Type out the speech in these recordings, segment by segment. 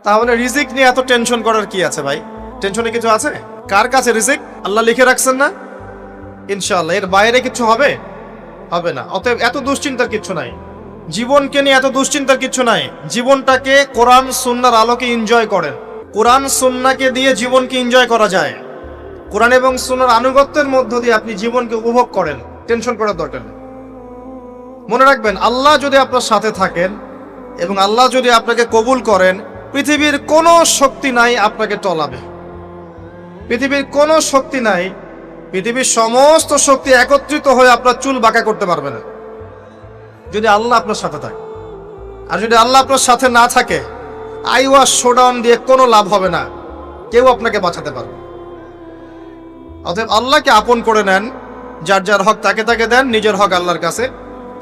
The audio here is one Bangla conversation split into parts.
তাহলে রিজিক নিয়ে এত টেনশন করার কি আছে ভাই? টেনশনে কিছু আছে? কার কাছে রিজিক? আল্লাহ লিখে রাখছেন না? ইনশাআল্লাহ এর বাইরে কিছু হবে হবে না। অতএব এত দুশ্চিন্তার কিছু নাই, জীবনকে নিয়ে এত দুশ্চিন্তার কিছু নাই। জীবনটাকে কোরআন সুন্নাহর আলোকে এনজয় করেন। কোরআন সুন্নাহকে দিয়ে জীবনকে এনজয় করা যায়। কোরআন এবং সুন্নাহর আনুগত্যের মধ্য দিয়ে আপনি জীবনকে উপভোগ করেন, টেনশন করার দরকার নেই। মনে রাখবেন, আল্লাহ যদি আপনার সাথে থাকেন এবং আল্লাহ যদি আপনাকে কবুল করেন, পৃথিবীর কোনো শক্তি নাই আপনাকে টলাবে। পৃথিবীর কোনো শক্তি নাই, পৃথিবীর সমস্ত শক্তি একত্রিত হয়ে আপনার চুল বাঁকা করতে পারবে না, যদি আল্লাহ আপনার সাথে থাকে। আর যদি আল্লাহ আপনার সাথে না থাকে, আইওয়াস শোডাউন দিয়ে কোনো লাভ হবে না, কেউ আপনাকে বাঁচাতে পারবে। অতএব আল্লাহকে আপন করে নেন, যার যার হক তাকে তাকে দেন, নিজের হক আল্লাহর কাছে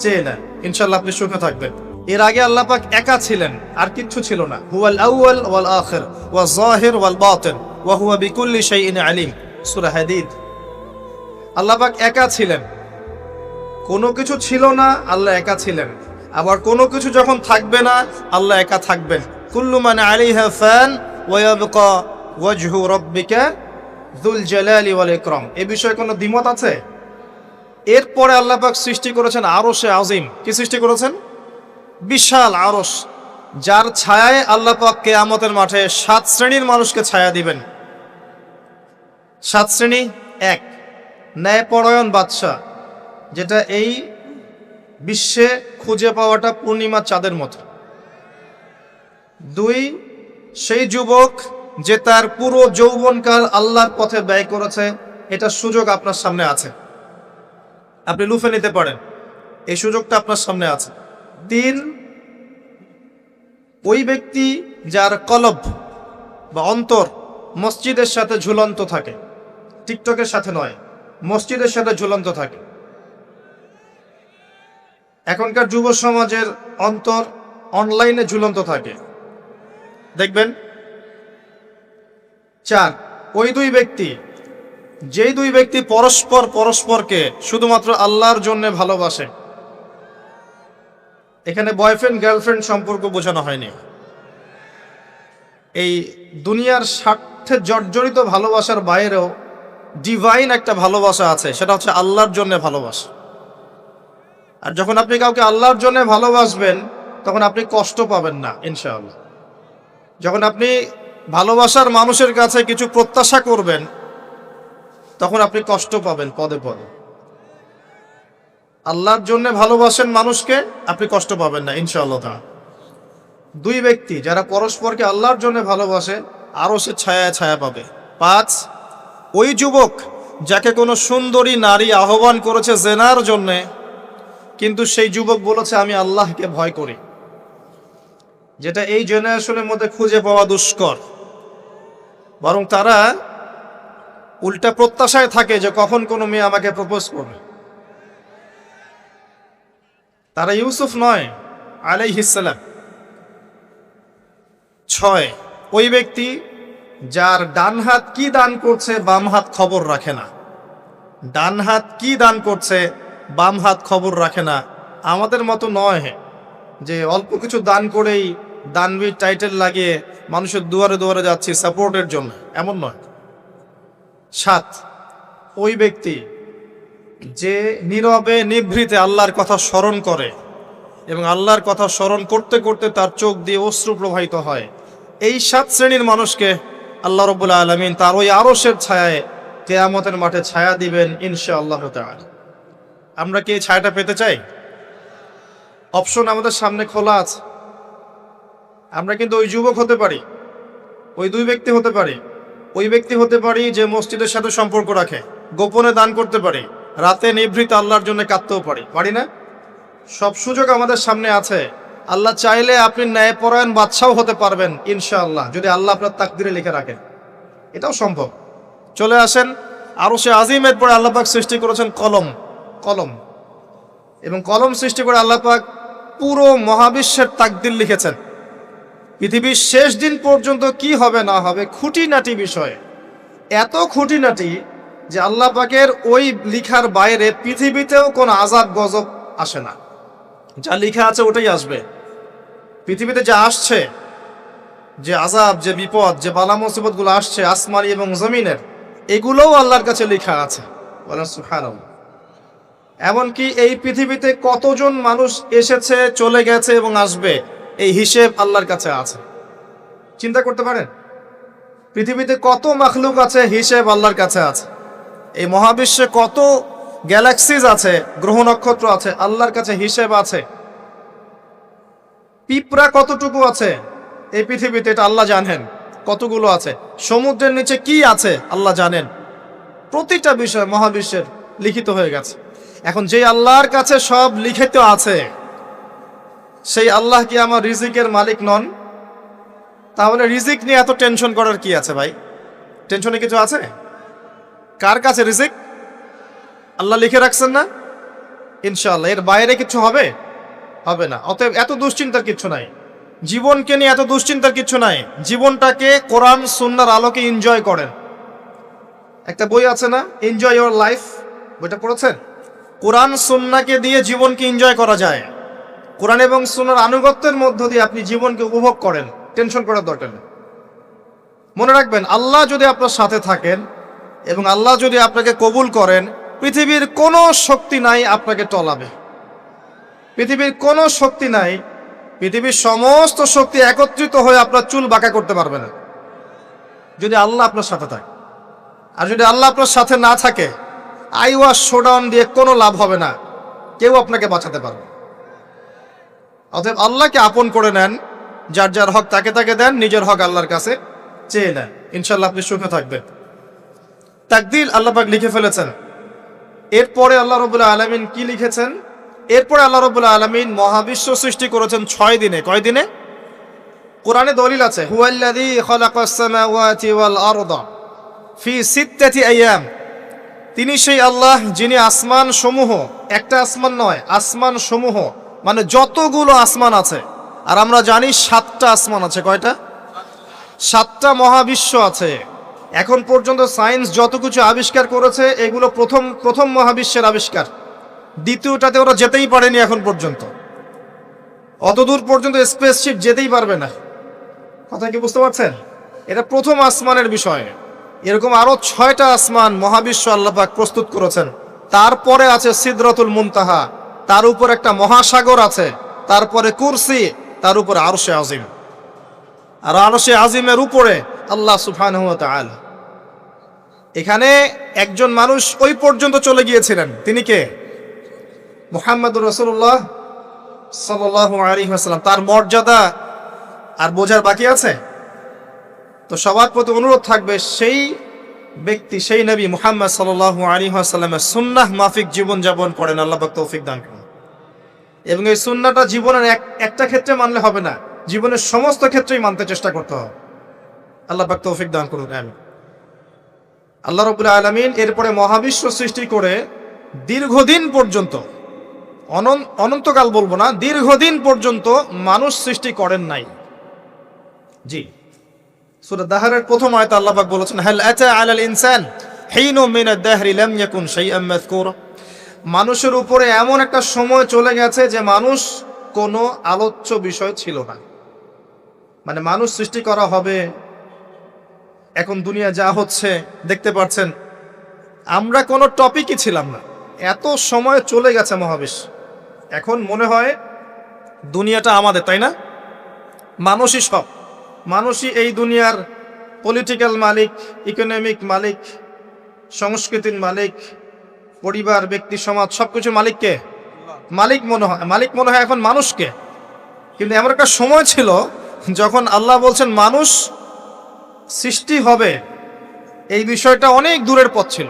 চেয়ে নেন, ইনশাআল্লাহ আপনি সুখে থাকবেন। এর আগে আল্লাহ পাক একা ছিলেন, আর কিচ্ছু ছিল না। হুয়াল আউয়াল ওয়াল আখির ওয়াজ যাহির ওয়াল বাতিন ওয়া হুয়া বিকুল্লি শাইইন আলিম, সূরা হাদীদ। আল্লাহ পাক একা ছিলেন, কোনো কিছু ছিল না, আল্লাহ একা ছিলেন। আবার কোনো কিছু যখন থাকবে না, আল্লাহ একা থাকবেন। কুল্লু মান আলাইহা ফান ওয়া ইয়াবকা ওয়াজহু রাব্বিকা যুল জালালি ওয়াল ইকরাম। এই বিষয়ে কোনো দ্বিমত আছে? এরপরে আল্লাহ পাক সৃষ্টি করেছেন আরশে আজিম। কি সৃষ্টি করেছেন? বিশাল আরশ, যার ছায়ায় আল্লাহ পাক কিয়ামতের মাঠে 7 শ্রেণীর মানুষকে ছায়া দিবেন। 7 শ্রেণী: 1, ন্যায়পরায়ণ বাদশা, যেটা এই বিশ্বে খুঁজে পাওয়াটা পূর্ণিমা চাঁদের মতো। 2, সেই যুবক যে তার পুরো যৌবনকাল আল্লাহর পথে ব্যয় করেছে, এটা সুযোগ আপনার সামনে আছে, আপনি লুফে নিতে পারেন, এই সুযোগটা আপনার সামনে আছে। 3, ওই ব্যক্তি যার কলব বা অন্তর মসজিদের সাথে ঝুলন্ত থাকে, টিকটকের সাথে নয়, মসজিদের সাথে ঝুলন্ত থাকে। এখনকার যুব সমাজের অন্তর অনলাইনে ঝুলন্ত থাকে, দেখবেন। 4, ওই দুই ব্যক্তি, যেই দুই ব্যক্তি পরস্পরকে শুধুমাত্র আল্লাহর জন্য ভালোবাসে। এখানে বয়ফ্রেন্ড গার্লফ্রেন্ড সম্পর্ক বোঝানো হয়নি। এই দুনিয়ার স্বার্থে জর্জরিত ভালোবাসার বাইরেও ডিভাইন একটা ভালোবাসা আছে, সেটা হচ্ছে আল্লাহর জন্য ভালোবাসা। আর যখন আপনি কাউকে আল্লাহর জন্য ভালোবাসবেন, তখন আপনি কষ্ট পাবেন না ইনশাআল্লাহ। যখন আপনি ভালোবাসার মানুষের কাছে কিছু প্রত্যাশা করবেন, তখন আপনি কষ্ট পাবেন পদে পদে। আল্লাহর জন্য ভালোবাসেন মানুষকে, আপনি কষ্ট পাবেন না ইনশাআল্লাহ। দুই ব্যক্তি যারা পরস্পরকে আল্লাহর জন্য ভালোবাসে, আরো সে ছায়া ছায়া পাবে। 5, ওই যুবক যাকে কোনো সুন্দরী নারী আহ্বান করেছে জেনার জন্যে, কিন্তু সেই যুবক বলেছে আমি আল্লাহকে ভয় করি, যেটা এই জেনারেশনের মধ্যে খুঁজে পাওয়া দুষ্কর। বরং তারা উল্টা প্রত্যাশায় থাকে যে কখন কোনো মেয়ে আমাকে প্রপোজ করবে। তারা ইউসুফ নয় আলাইহিস সালাম। 6, ওই ব্যক্তি যার ডান হাত কি দান করছে, বাম হাত খবর রাখে না। ডান হাত কি দান করছে, বাম হাত খবর রাখে না। আমাদের মতো নয় যে অল্প কিছু দান করেই দানবীর টাইটেল লাগিয়ে মানুষের দুয়ারে দুয়ারে যাচ্ছি সাপোর্টের জন্য, এমন নয়। 7, ওই ব্যক্তি যে নীরবে নিভৃতে আল্লাহর কথা স্মরণ করে এবং আল্লাহর কথা স্মরণ করতে করতে তার চোখ দিয়ে অশ্রু প্রবাহিত হয়। এই 7 শ্রেণীর মানুষকে আল্লাহ রাব্বুল আলামিন তার ওই আরশের ছায়ায় কিয়ামতের মাঠে ছায়া দিবেন ইনশাআল্লাহ তাআলা। আমরা কি এই ছায়াটা পেতে চাই? অপশন আমাদের সামনে খোলা আছে। আমরা কিন্তু ওই যুবক হতে পারি, ওই দুই ব্যক্তি হতে পারি, ওই ব্যক্তি হতে পারি যে মসজিদের সাথে সম্পর্ক রাখে, গোপনে দান করতে পারি, রাতে নিভৃত আল্লাহর জন্য কাঁদতেও পারি না? সব সুযোগ আমাদের সামনে আছে। আল্লাহ চাইলে আপনি ন্যায়পরায়ণ বাদশাও হতে পারবেন ইনশাআল্লাহ, যদি আল্লাহ আপনার তাকদিরে লিখে রাখেন, এটাও সম্ভব। চলে আসেন, আরশে আজিমের পরে আল্লাহ পাক সৃষ্টি করেছেন কলম, এবং কলম সৃষ্টি করে আল্লাহ পাক পুরো মহাবিশ্বের তাকদির লিখেছেন। পৃথিবীর শেষ দিন পর্যন্ত কি হবে না হবে, খুঁটিনাটি বিষয়, এত খুঁটিনাটি যে আল্লাহ পাকের ওই লিখার বাইরে পৃথিবীতেও কোনো আযাব গজব আসে না। যা লিখা আছে ওটাই আসবে। পৃথিবীতে যা আসছে যে আযাব, যে বিপদ, যে বালা মুসিবতগুলো আসছে আসমানি এবং জমিনের, এগুলোও আল্লাহর কাছে লেখা আছে। বলেন সুবহানাল্লাহ। এমনকি এই পৃথিবীতে কতজন মানুষ এসেছে, চলে গেছে এবং আসবে, এই হিসেব আল্লাহর কাছে আছে। চিন্তা করতে পারেন, পৃথিবীতে কত মাখলুক আছে, হিসেব আল্লাহর কাছে আছে। এই মহাবিশ্বে কত গ্যালাক্সিজ আছে, গ্রহ নক্ষত্র আছে, আল্লাহর কাছে হিসেব আছে। পিঁপড়া কতটুকু আছে এই পৃথিবীতে, এটা আল্লাহ জানেন কতগুলো আছে। সমুদ্রের নিচে কি আছে আল্লাহ জানেন। প্রতিটা বিষয় মহাবিশ্বের লিখিত হয়ে গেছে। এখন যে আল্লাহর কাছে সব লিখিত আছে, সেই আল্লাহ কি আমার রিজিকের মালিক নন? তাহলে রিজিক নিয়ে এত টেনশন করার কি আছে ভাই? টেনশনে কিছু আছে? কার কাছে রিজিক? আল্লাহ লিখে রাখছেন না? ইনশাআল্লাহ এর বাইরে কিছু হবে? হবে না। অতএব এত দুশ্চিন্তার কিছু নাই। জীবনকে নিয়ে এত দুশ্চিন্তার কিছু নাই। জীবনটাকে কোরআন সুন্নাহর আলোকে এনজয় করেন। একটা বই আছে না, এনজয় ইওর লাইফ, বইটা পড়েছেন? কোরআন সুন্নাহকে দিয়ে জীবনকে এনজয় করা যায়। কোরআন এবং সুন্নাহর আনুগত্যের মধ্য দিয়ে আপনি জীবনকে উপভোগ করেন। টেনশন করার দরকার নেই। মনে রাখবেন, আল্লাহ যদি আপনার সাথে থাকেন এবং আল্লাহ যদি আপনাকে কবুল করেন, পৃথিবীর কোনো শক্তি নাই আপনাকে টলাবে। পৃথিবীর কোনো শক্তি নাই, পৃথিবীর সমস্ত শক্তি একত্রিত হয়ে আপনার চুল বাঁকা করতে পারবে না, যদি আল্লাহ আপনার সাথে থাকে। আর যদি আল্লাহ আপনার সাথে না থাকে, আইওয়াশ শোডাউন দিয়ে কোনো লাভ হবে না, কেউ আপনাকে বাঁচাতে পারবে। অতএব আল্লাহকে আপন করে নেন, যার যার হক তাকে তাকে দেন, নিজের হক আল্লাহর কাছে চেয়ে নেন, ইনশাল্লাহ আপনি সুখে থাকবেন। তাকদীর আল্লাহ পাক লিখে ফেলেছেন। এরপরে আল্লাহ রাব্বুল আলামিন কি লিখেছেন? এরপরে আল্লাহ রাব্বুল আলামিন মহাবিশ্ব সৃষ্টি করেছেন 6 দিনে। কয় দিনে? কোরআনে দলিল আছে, হুয়াল্লাযী খালাকাস সামাওয়াতি ওয়াল আরদা ফি সিত্তাতি আইয়াম। তিনি সেই আল্লাহ যিনি আসমান সমূহ, একটা আসমান নয়, আসমান সমূহ মানে যতগুলো আসমান আছে, আর আমরা জানি 7টা আসমান আছে। কয়টা? 7টা মহাবিশ্ব আছে। এখন পর্যন্ত সায়েন্স যত কিছু আবিষ্কার করেছে, এগুলো প্রথম মহাবিশ্বের আবিষ্কার। দ্বিতীয়টাতে ওরা যেতেই পারেনি এখন পর্যন্ত। অতদূর পর্যন্ত স্পেসশিপ যেতেই পারবে না। কথা কি বুঝতে পারছেন? এটা প্রথম আসমানের বিষয়। এরকম আরো 6টা আসমান মহাবিশ্ব আল্লাহ পাক প্রস্তুত করেছেন। তারপরে আছে সিদরাতুল মুনতাহা, তার উপর একটা মহাসাগর আছে, তারপরে কুরসি, তার উপরে আরশে আজিম। আর আরশে আজিমের উপরে আল্লাহ সুবহানাহু ওয়া তাআলা। এখানে একজন মানুষ ওই পর্যন্ত চলে গিয়েছিলেন। তিনি কে? মুহাম্মদুর রাসূলুল্লাহ সাল্লাল্লাহু আলাইহি ওয়াসাল্লাম। তার মর্যাদা আর বোঝার বাকি আছে? তো সবার প্রতি অনুরোধ থাকবে, সেই ব্যক্তি, সেই নবী মুহাম্মদ সাল্লাল্লাহু আলাইহি ওয়াসাল্লামের সুন্নাহ মাফিক জীবন যাপন করেন। আল্লাহ পাক তৌফিক দান করুন। এবং এই সুন্নাহটা জীবনের একটা ক্ষেত্রে মানলে হবে না, জীবনের সমস্ত ক্ষেত্রেই মানতে চেষ্টা করতে হবে। আল্লাহ পাক তৌফিক দান করুন। আমিন। আল্লাহ রাব্বুল আলামিন এরপরে মহাবিশ্ব সৃষ্টি করে দীর্ঘদিন পর্যন্ত, অনন্তকাল বলবো না, দীর্ঘদিন পর্যন্ত মানুষ সৃষ্টি করেন নাই। জি, সূরা দাহরের প্রথম আয়াতে আল্লাহ পাক বলেছেন, হাল আতা আলাল ইনসান হিনুম মিনাদ দাহরি লাম ইয়াকুন শাইআম মাযকুরা। মানুষের উপরে এমন একটা সময় চলে গেছে যে মানুষ কোনো আলোচ্য বিষয় ছিল না। মানে মানুষ সৃষ্টি করা হবে, এখন দুনিয়া যা হচ্ছে দেখতে পাচ্ছেন, আমরা কোনো টপিকই ছিলাম না। এত সময় চলে গেছে মহাবিশ্ব। এখন মনে হয় দুনিয়াটা আমাদের, তাই না? মানুষই সব, মানুষই এই দুনিয়ার পলিটিক্যাল মালিক, ইকোনমিক মালিক, সংস্কৃতির মালিক, পরিবার, ব্যক্তি, সমাজ, সবকিছুর মালিককে মালিক মনে হয় এখন মানুষকে। কিন্তু এমন একটা সময় ছিল যখন আল্লাহ বলছেন মানুষ সৃষ্টি হবে, এই বিষয়টা অনেক দূরের পথ ছিল।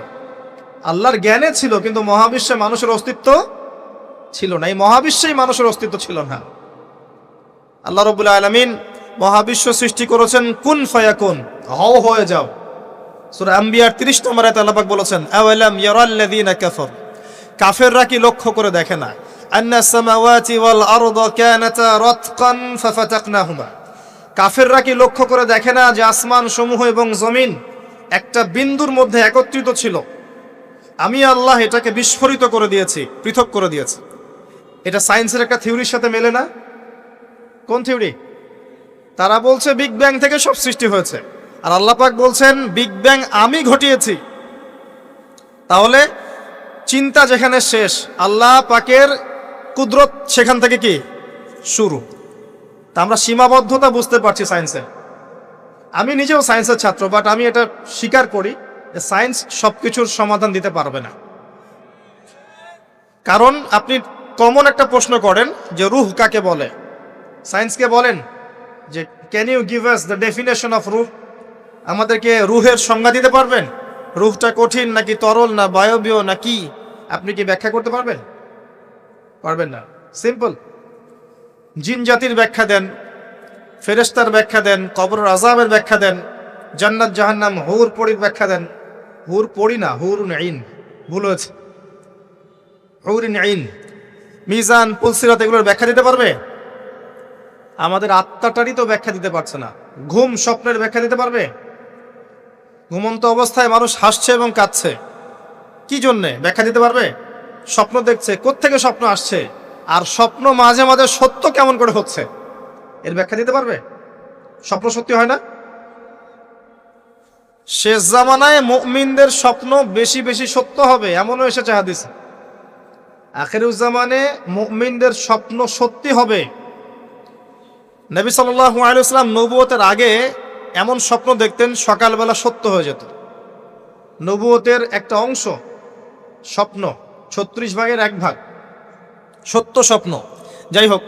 আল্লাহর জ্ঞানে ছিল, কিন্তু মহাবিশ্বে মানুষের অস্তিত্ব ছিল না। এই মহাবিশ্বেই মানুষের অস্তিত্ব ছিল না। আল্লাহ রাব্বুল আলামিন মহাবিশ্ব সৃষ্টি করেছেন কুন ফায়াকুন, হও হয়ে যাও। সূরা আম্বিয়ার 30 নম্বর আয়াতে আল্লাহ পাক বলেছেন, আওয়ালাম ইয়ারাল্লাযীনা কাফার, কাফেররা কি লক্ষ্য করে দেখে না, আন্নাস সামাওয়াতি ওয়াল আরদা কানাতা রাতকান ফাফাতাকনাহুমা, কাফেররা কি লক্ষ্য করে দেখে না যে আসমান সমূহ এবং জমিন একটা বিন্দুর মধ্যে একত্রিত ছিল, আমি আল্লাহ এটাকে বিস্ফোরিত করে দিয়েছি, পৃথক করে দিয়েছি। এটা সায়েন্সের একটা থিওরির সাথে মেলে না? কোন থিওরি? তারা বলছে বিগ ব্যাং থেকে সব সৃষ্টি হয়েছে, আর আল্লাহ পাক বলছেন বিগ ব্যাং আমি ঘটিয়েছি। তাহলে চিন্তা যেখানে শেষ, আল্লাহ পাকের কুদরত সেখান থেকে কি শুরু। তা আমরা সীমাবদ্ধতা বুঝতে পারছি সায়েন্সের। আমি নিজেও সায়েন্সের ছাত্র, বাট আমি এটা স্বীকার করি যে সায়েন্স সবকিছুর সমাধান দিতে পারবে না। কারণ আপনি কমন একটা প্রশ্ন করেন যে রূহ কাকে বলে, সায়েন্সকে বলেন যে can you give us the definition of রূহ, আমাদেরকে রূহের সংজ্ঞা দিতে পারবেন? রূহটা কঠিন নাকি তরল না বায়বীয় না কি, আপনি কি ব্যাখ্যা করতে পারবেন? পারবেন না। সিম্পল। জিন জাতির ব্যাখ্যা দেন, ফেরেশতার ব্যাখ্যা দেন, কবরের আযাবের ব্যাখ্যা দেন, জান্নাত জাহান্নাম হুর পরির ব্যাখ্যা দেন। হুর পরি না, হুরুন আইন, ভুল হয়েছে, হুরুন আইন। মিজান, পুলসিরাত এগুলোর ব্যাখ্যা দিতে পারবে? আমাদের আত্মাটারই তো ব্যাখ্যা দিতে পারছে না। ঘুম, স্বপ্নের ব্যাখ্যা দিতে পারবে? ঘুমন্ত অবস্থায় মানুষ হাসছে এবং কাঁদছে, কি জন্যে ব্যাখ্যা দিতে পারবে? স্বপ্ন দেখছে, কোত্থেকে স্বপ্ন আসছে, আর স্বপ্ন মাঝে মাঝে সত্য কেমন করে হচ্ছে, এর ব্যাখ্যা দিতে পারবে? স্বপ্ন সত্যি হয় না? শেষ জামানায় মুমিনদের স্বপ্ন বেশি বেশি সত্য হবে এমনও এসেছে হাদিসে। আখিরুজ্জামানে মুমিনদের স্বপ্ন সত্যি হবে। নবী সাল্লাল্লাহু আলাইহি ওয়াসাল্লাম নবুয়তের আগে এমন স্বপ্ন দেখতেন সকালবেলা সত্য হয়ে যেত। নবুয়তের একটা অংশ স্বপ্ন, 36 ভাগের 1 ভাগ সত্য স্বপ্ন। যাই হোক,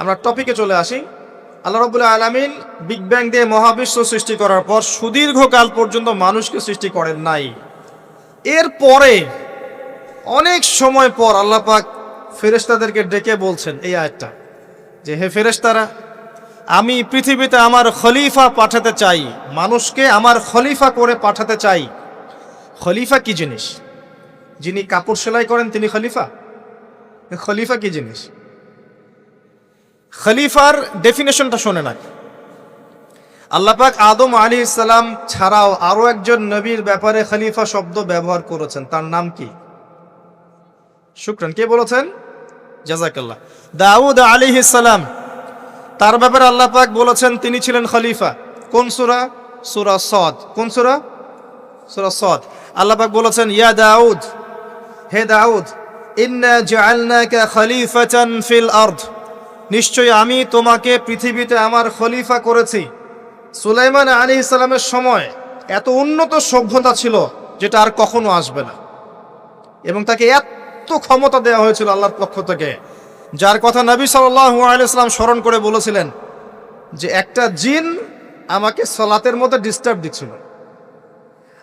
আমরা টপিকে চলে আসি। আল্লাহ রাব্বুল আলামিন বিগ ব্যাং দিয়ে মহাবিশ্ব সৃষ্টি করার পর সুদীর্ঘকাল পর্যন্ত মানুষকে সৃষ্টি করেন নাই। এরপরে অনেক সময় পর আল্লাহ পাক ফেরেশতাদেরকে ডেকে বলছেন এই আয়াতটা, যে হে ফেরেশতারা, আমি পৃথিবীতে আমার খলিফা পাঠাতে চাই, মানুষকে আমার খলিফা করে পাঠাতে চাই। খলিফা কি জিনিস? যিনি কাপড় সেলাই করেন তিনি খলিফা? খলিফা কি জিনিস? খলিফার ডেফিনেশনটা শোনে না। আল্লাহ পাক আদম আলাইহিস সালাম ছাড়াও আরো একজন নবীর ব্যাপারে খলিফা শব্দ ব্যবহার করেছেন, তার নাম কি? শুকরান, কে বলেছেন? জাযাকাল্লাহ। দাউদ আলাইহিস সালাম, তার ব্যাপারে আল্লাহ পাক বলেছেন তিনি ছিলেন খলিফা। কোন সূরা? সূরা সাদ। কোন সূরা? সূরা সাদ। আল্লাহ পাক বলেছেন ইয়া দাউদ, হে দাউদ, ইন্না জাআলনাকা খলিফাতান ফিল আরদ, নিশ্চয়ই আমি তোমাকে পৃথিবীতে আমার খলিফা করেছি। সুলাইমান আলাইহিস সালামের সময় এত উন্নত সভ্যতা ছিল যেটা আর কখনো আসবে না, এবং তাকে এত ক্ষমতা দেওয়া হয়েছিল আল্লাহর পক্ষ থেকে, যার কথা নবী সাল্লাল্লাহু আলাইহি সাল্লাম স্মরণ করে বলেছিলেন যে একটা জিন আমাকে সালাতের মধ্যে ডিস্টার্ব দিচ্ছিল,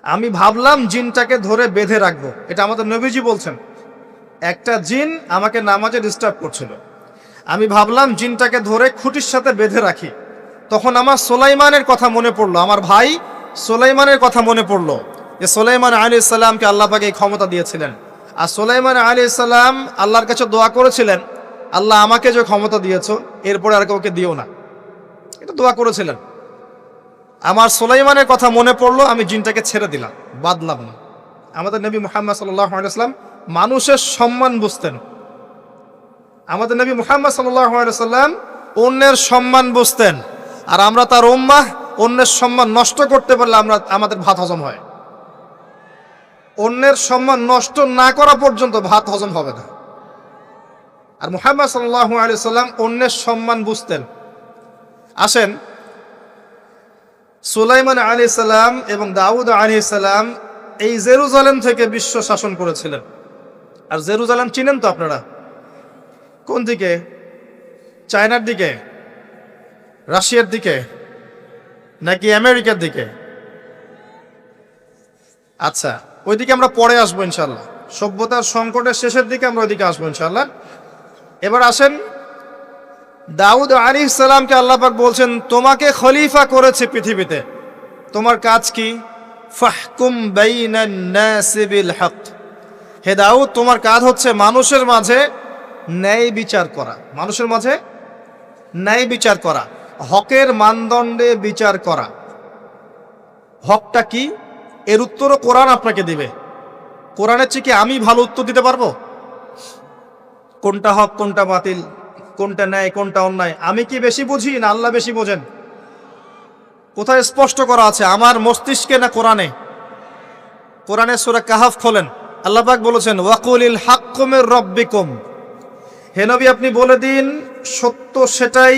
আমি ভাবলাম জিনটাকে ধরে বেঁধে রাখবো। এটা আমাদের নবীজি বলছেন, একটা জিন আমাকে নামাজে ডিস্টার্ব করছিল, আমি ভাবলাম জিনটাকে ধরে খুঁটির সাথে বেঁধে রাখি। তখন আমার সুলাইমানের কথা মনে পড়লো, আমার ভাই সুলাইমানের কথা মনে পড়লো যে সুলাইমান আলাইহিস সালামকে আল্লাহ পাক এই ক্ষমতা দিয়েছিলেন। আর সুলাইমান আলাইহিস সালাম আল্লাহর কাছে দোয়া করেছিলেন, আল্লাহ আমাকে যে ক্ষমতা দিয়েছো এরপরে আর কাউকে দিও না, এটা দোয়া করেছিলেন। আমার সুলাইমানের কথা মনে পড়লো, আমি জিনটাকে ছেড়ে দিলাম, বাদলাম না। আমাদের নবী মুহাম্মদ সাল্লাল্লাহু আলাইহি ওয়াসাল্লাম মানুষের সম্মান বুঝতেন। আমাদের নবী মুহাম্মদ সাল্লাল্লাহু আলাইহি ওয়াসাল্লাম অন্যের সম্মান বুঝতেন, আর আমরা তার উম্মাহ, অন্যের সম্মান নষ্ট করতে পারলে আমাদের ভাত হজম হয়। অন্যের সম্মান নষ্ট না করা পর্যন্ত ভাত হজম হবে না। আর মুহাম্মদ সাল্লাল্লাহু আলাইহি ওয়াসাল্লাম অন্যের সম্মান বুঝতেন। আসেন, সুলাইমান আলাইহিস সালাম এবং দাউদ আলাইহিস সালাম এই জেরুজালেম থেকে বিশ্ব শাসন করেছিলেন। আর জেরুজালেম চিনেন তো আপনারা? কোন দিকে? চায়নার দিকে, রাশিয়ার দিকে, নাকি আমেরিকার দিকে? আচ্ছা, ওইদিকে আমরা পরে আসবো ইনশাল্লাহ। সভ্যতার সংকটের শেষের দিকে আমরা ওইদিকে আসবো ইনশাল্লাহ। এবার আসেন, দাউদ আলাইহিস সালামকে আল্লাহ পাক বলছেন তোমাকে খলিফা করেছে পৃথিবীতে, তোমার কাজ কি? ফাহকুম বাইনান নাসি বিল হক, হে দাউদ তোমার কাজ হচ্ছে মানুষের মাঝে ন্যায় বিচার করা, মানুষের মাঝে ন্যায় বিচার করা, হকের মানদণ্ডে বিচার করা। হকটা কি? এর উত্তরও কোরআন আপনাকে দিবে। কোরআনের চেয়ে কি আমি ভালো উত্তর দিতে পারবো? কোনটা হক কোনটা বাতিল, কোনটা ন্যায় কোনটা অন্যায়, আমি কি বেশি বুঝি না আল্লাহ বেশি বোঝেন? কোথায় স্পষ্ট করা আছে, আমার মস্তিষ্কে না কোরআনে? কোরআনে সূরা কাহাফ খোলেন, আল্লাহ পাক বলেছেন ওয়াকুলিল হাক্কু মির রাব্বিকুম, হে নবী আপনি বলে দিন সত্য সেটাই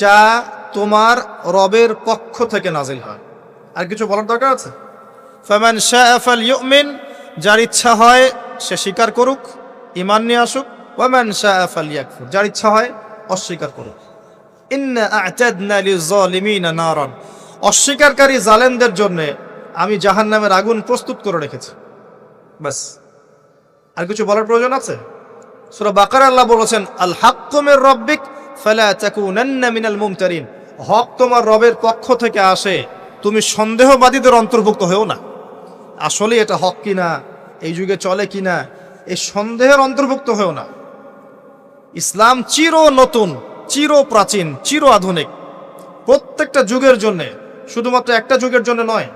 যা তোমার রবের পক্ষ থেকে নাজিল হয়। আর কিছু বলার দরকার আছে? ফামান শাআ ফালইউমিন, যার ইচ্ছা হয় সে স্বীকার করুক, ঈমান নিয়ে আসুক। ওয়ামান শাআ ফালইয়াকফুর, যার ইচ্ছা হয় অস্বীকার করুক। ইন্না আ'তাদনা লিয-যালিমিনা নারান, অস্বীকারকারী জালেমদের জন্য আমি জাহান্নামের আগুন প্রস্তুত করে রেখেছি। বাস, আর কিছু বলার প্রয়োজন আছে? সূরা বাকারা আল্লাহ বলেছেন আল হাক্কু মির রাব্বিক ফালা তাকুনান্না মিনাল মুমতারিন, হক তোমার রবের পক্ষ থেকে আসে, তুমি সন্দেহবাদীদের অন্তর্ভুক্ত হও না। আসলে এটা হক কিনা, এই যুগে চলে কিনা, এই সন্দেহের অন্তর্ভুক্ত হও না। ইসলাম চির নতুন, চির প্রাচীন, চির আধুনিক, প্রত্যেকটা যুগের জন্য, শুধুমাত্র একটা যুগের জন্য নয়,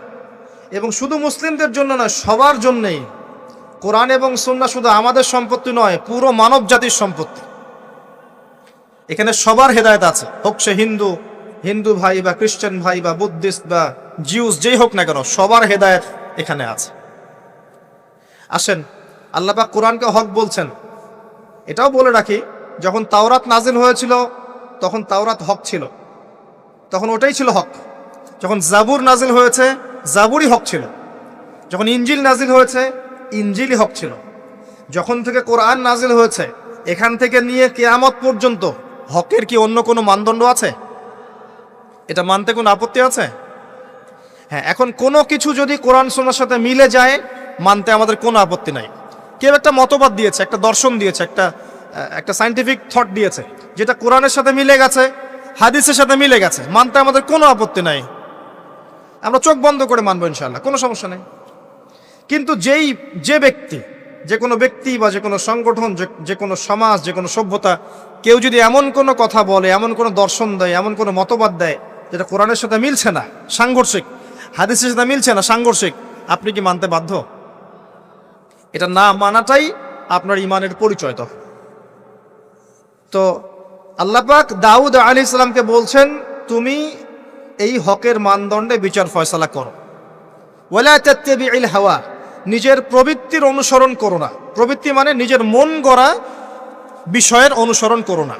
এবং শুধু মুসলিমদের জন্য নয়, সবার জন্যেই। কোরআন এবং সুন্নাহ শুধু আমাদের সম্পত্তি নয়, পুরো মানব জাতির সম্পত্তি। এখানে সবার হেদায়েত আছে, হোক সে হিন্দু হিন্দু ভাই বা খ্রিস্টান ভাই বা বুদ্ধিস্ট বা জিউস, যেই হোক না কেন, সবার হেদায়েত এখানে আছে। আসেন, আল্লাহ পাক কোরআনকে হক বলছেন। এটাও বলে রাখি, যখন তাওরাত নাজিল হয়েছিল তখন তাওরাত হক ছিল, তখন ওটাই ছিল হক। যখন জাবুর নাজিল হয়েছে জাবুরই হক ছিল। যখন ইনজিল নাজিল হয়েছে ইনজিলই হক ছিল। যখন থেকে কোরআন নাজিল হয়েছে এখান থেকে নিয়ে কিয়ামত পর্যন্ত হকের কি অন্য কোনো মানদণ্ড আছে? এটা মানতে কোনো আপত্তি আছে? হ্যাঁ, এখন কোনো কিছু যদি কোরআন সুন্নাহর সাথে মিলে যায় মানতে আমাদের কোনো আপত্তি নাই। কেউ একটা মতবাদ দিয়েছে, একটা দর্শন দিয়েছে, একটা সায়েন্টিফিক থট দিয়েছে, যেটা কোরআনের সাথে মিলে গেছে, হাদিসের সাথে মিলে গেছে, মানতে আমাদের কোনো আপত্তি নাই। আমরা চোখ বন্ধ করে মানবো ইনশাআল্লাহ, কোনো সমস্যা নেই। কিন্তু যে কোনো ব্যক্তি বা যে কোনো সংগঠন, যে কোনো সমাজ, যে কোনো সভ্যতা, কেউ যদি এমন কোনো কথা বলে, এমন কোনো দর্শন দেয়, এমন কোনো মতবাদ দেয় যেটা কোরআনের সাথে মিলছে না, সাংঘর্ষিক, হাদিসের সাথে মিলছে না, সাংঘর্ষিক, আপনি কি মানতে বাধ্য? এটা না মানাটাই আপনার ঈমানের পরিচয়। তো আল্লাহ পাক দাউদ আলাইহিস সালামকে বলছেন তুমি এই হকের মানদণ্ডে বিচার ফয়সালা করো। ওয়ালা তাত্তাবিউল হাওয়া, নিজের প্রবৃত্তির অনুসরণ করো না। প্রবৃত্তি মানে নিজের মন গড়া বিষয়ের অনুসরণ করো না।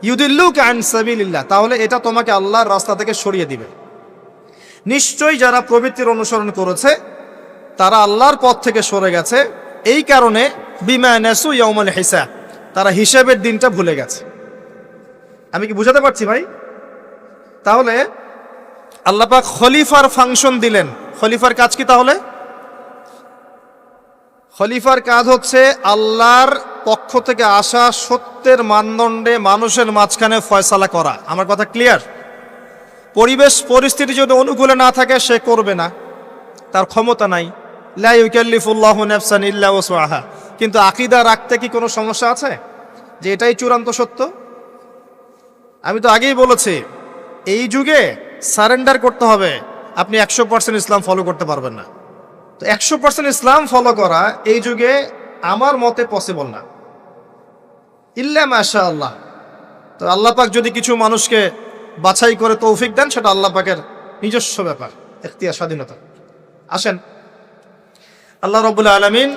ইউদিল্লুকা আন সাবিলিল্লাহ, তাহলে এটা তোমাকে আল্লাহর রাস্তা থেকে সরিয়ে দিবে। নিশ্চয়ই যারা প্রবৃত্তির অনুসরণ করেছে তারা আল্লাহর পথ থেকে সরে গেছে, এই কারণে বিমা নাসু ইয়াউমাল হিসাব, তারা হিসাবের দিনটা ভুলে গেছে। আমি কি বুঝাতে পারছি ভাই? তাহলে আল্লাহ পাক খলিফার ফাংশন দিলেন। খলিফার কাজ কি তাহলে? খলিফার কাজ হচ্ছে আল্লাহর পক্ষ থেকে আসা সত্যের মানদণ্ডে মানুষের মাঝখানে ফয়সালা করা। আমার কথা ক্লিয়ার? পরিবেশ পরিস্থিতি যদি অনুকূলে না থাকে সে করবে না, তার ক্ষমতা নাই। লা ইউকাল্লিফুল্লাহু নাফসান ইল্লা ওয়াসআহা। কিন্তু আকীদা রাখতে কি কোনো সমস্যা আছে যে এটাই চূড়ান্ত সত্য? আমি তো আগেই বলেছি, এই যুগে সারেন্ডার করতে হবে। আপনি 100% ইসলাম ফলো করতে পারবেন না। তো 100% ইসলাম ফলো করা এই যুগে আমার মতে পসিবল না, ইল্লা মাশাআল্লাহ। তো আল্লাহ পাক যদি কিছু মানুষকে বাছাই করে তৌফিক দেন, সেটা আল্লাহ পাকের নিজস্ব ব্যাপার, ইখতিয়ার, স্বাধীনতা। আসেন, আল্লাহ রাব্বুল আলামিন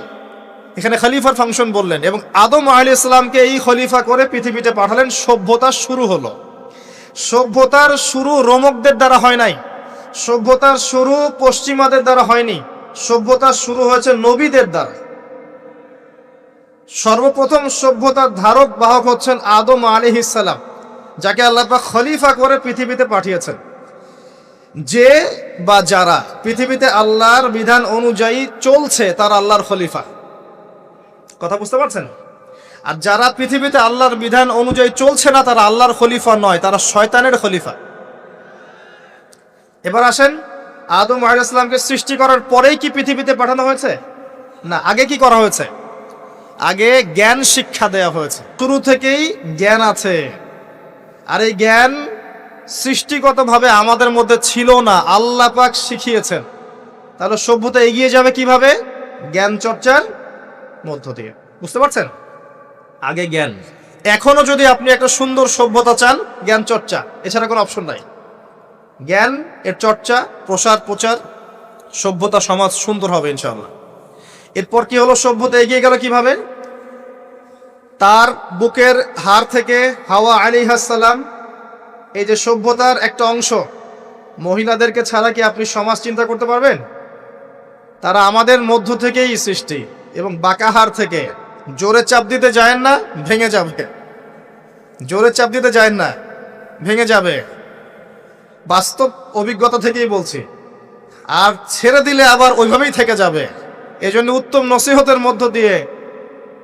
এখানে খলিফার ফাংশন বললেন এবং আদম আলাইহিস সালামকে এই খলিফা করে পৃথিবীতে পাঠালেন। সভ্যতার শুরু হলো। সভ্যতার শুরু রোমকদের দ্বারা হয় নাই, সভ্যতার শুরু পশ্চিমাদের দ্বারা হয়নি, সভ্যতার শুরু হয়েছে নবীদের দ্বারা। সর্বপ্রথম সভ্যতার ধারক বাহক হচ্ছেন আদম আলাইহিস সালাম, যাকে আল্লাহ পাক খলিফা করে পৃথিবীতে পাঠিয়েছেন। যে বা যারা পৃথিবীতে আল্লাহর বিধান অনুযায়ী চলছে তারা আল্লাহর খলিফা। কথা বুঝতে পারছেন? আর যারা পৃথিবীতে আল্লাহর বিধান অনুযায়ী চলছে না তারা আল্লাহর খলিফা নয়, তারা শয়তানের খলিফা। এবার আসেন, আদম আলাইহিস সালামকে সৃষ্টি করার পরেই কি পৃথিবীতে পাঠানো হয়েছে? না, আগে কি করা হয়েছে? আগে জ্ঞান শিক্ষা দেয়া হয়েছে। শুরু থেকেই জ্ঞান আছে, আর এই জ্ঞান সৃষ্টিগতভাবে আমাদের মধ্যে ছিল না, আল্লাহ পাক শিখিয়েছেন। তাহলে সভ্যতা এগিয়ে যাবে কিভাবে? জ্ঞান চর্চার মধ্য দিয়ে। বুঝতে পারছেন? আগে জ্ঞান। এখনো যদি আপনি একটা সুন্দর সভ্যতা চান, জ্ঞান চর্চা, এছাড়া কোনো অপশন নাই। জ্ঞান এর চর্চা, প্রসার প্রচার, সভ্যতা সমাজ সুন্দর হবে ইনশাআল্লাহ। এরপর কি হলো, সভ্যতা এগিয়ে গেল কিভাবে? তার বুকের হাড় থেকে হাওয়া আলাইহিস সালাম, এই যে সভ্যতার একটা অংশ, মহিলাদেরকে ছাড়া কি আপনি সমাজ চিন্তা করতে পারবেন? তারা আমাদের মধ্য থেকেই সৃষ্টি, এবং বাঁকা হাড় থেকে। জোরে চাপ দিতে যায় না, ভেঙে যাবে। জোরে চাপ দিতে যায় না, ভেঙে যাবে। বাস্তব অভিজ্ঞতা থেকেই বলছি। আর ছেড়ে দিলে আবার ওইভাবেই থেকে যাবে। এজন্য উত্তম নসিহতের মধ্য দিয়ে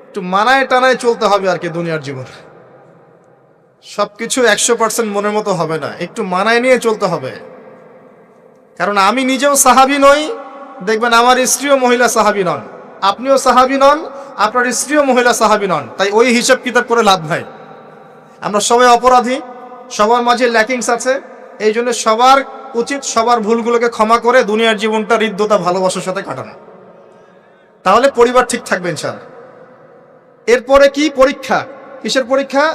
একটু মানায় টানায় চলতে হবে আর কি। দুনিয়ার জীবন সবকিছু 100% মনের মতো হবে না, একটু মানায় নিয়ে চলতে হবে। কারণ আমি নিজেও সাহাবী নই, দেখবেন আমার স্ত্রীও মহিলা সাহাবী নন, আপনিও সাহাবী নন, আপনার স্ত্রীও মহিলা সাহাবী নন। তাই ওই হিসাব কিতাব করে লাভ নাই। আমরা সবাই অপরাধী, সবার মাঝে ল্যাকিংস আছে। এই জন্য সবার উচিত সবার ভুলগুলোকে ক্ষমা করে দুনিয়ার জীবনটা হৃদ্যতা ভালোবাসার সাথে কাটানো। তাহলে পরিবার ঠিক থাকবে ইনশাআল্লাহ। এরপরে কি পরীক্ষা? কিসের পরীক্ষা?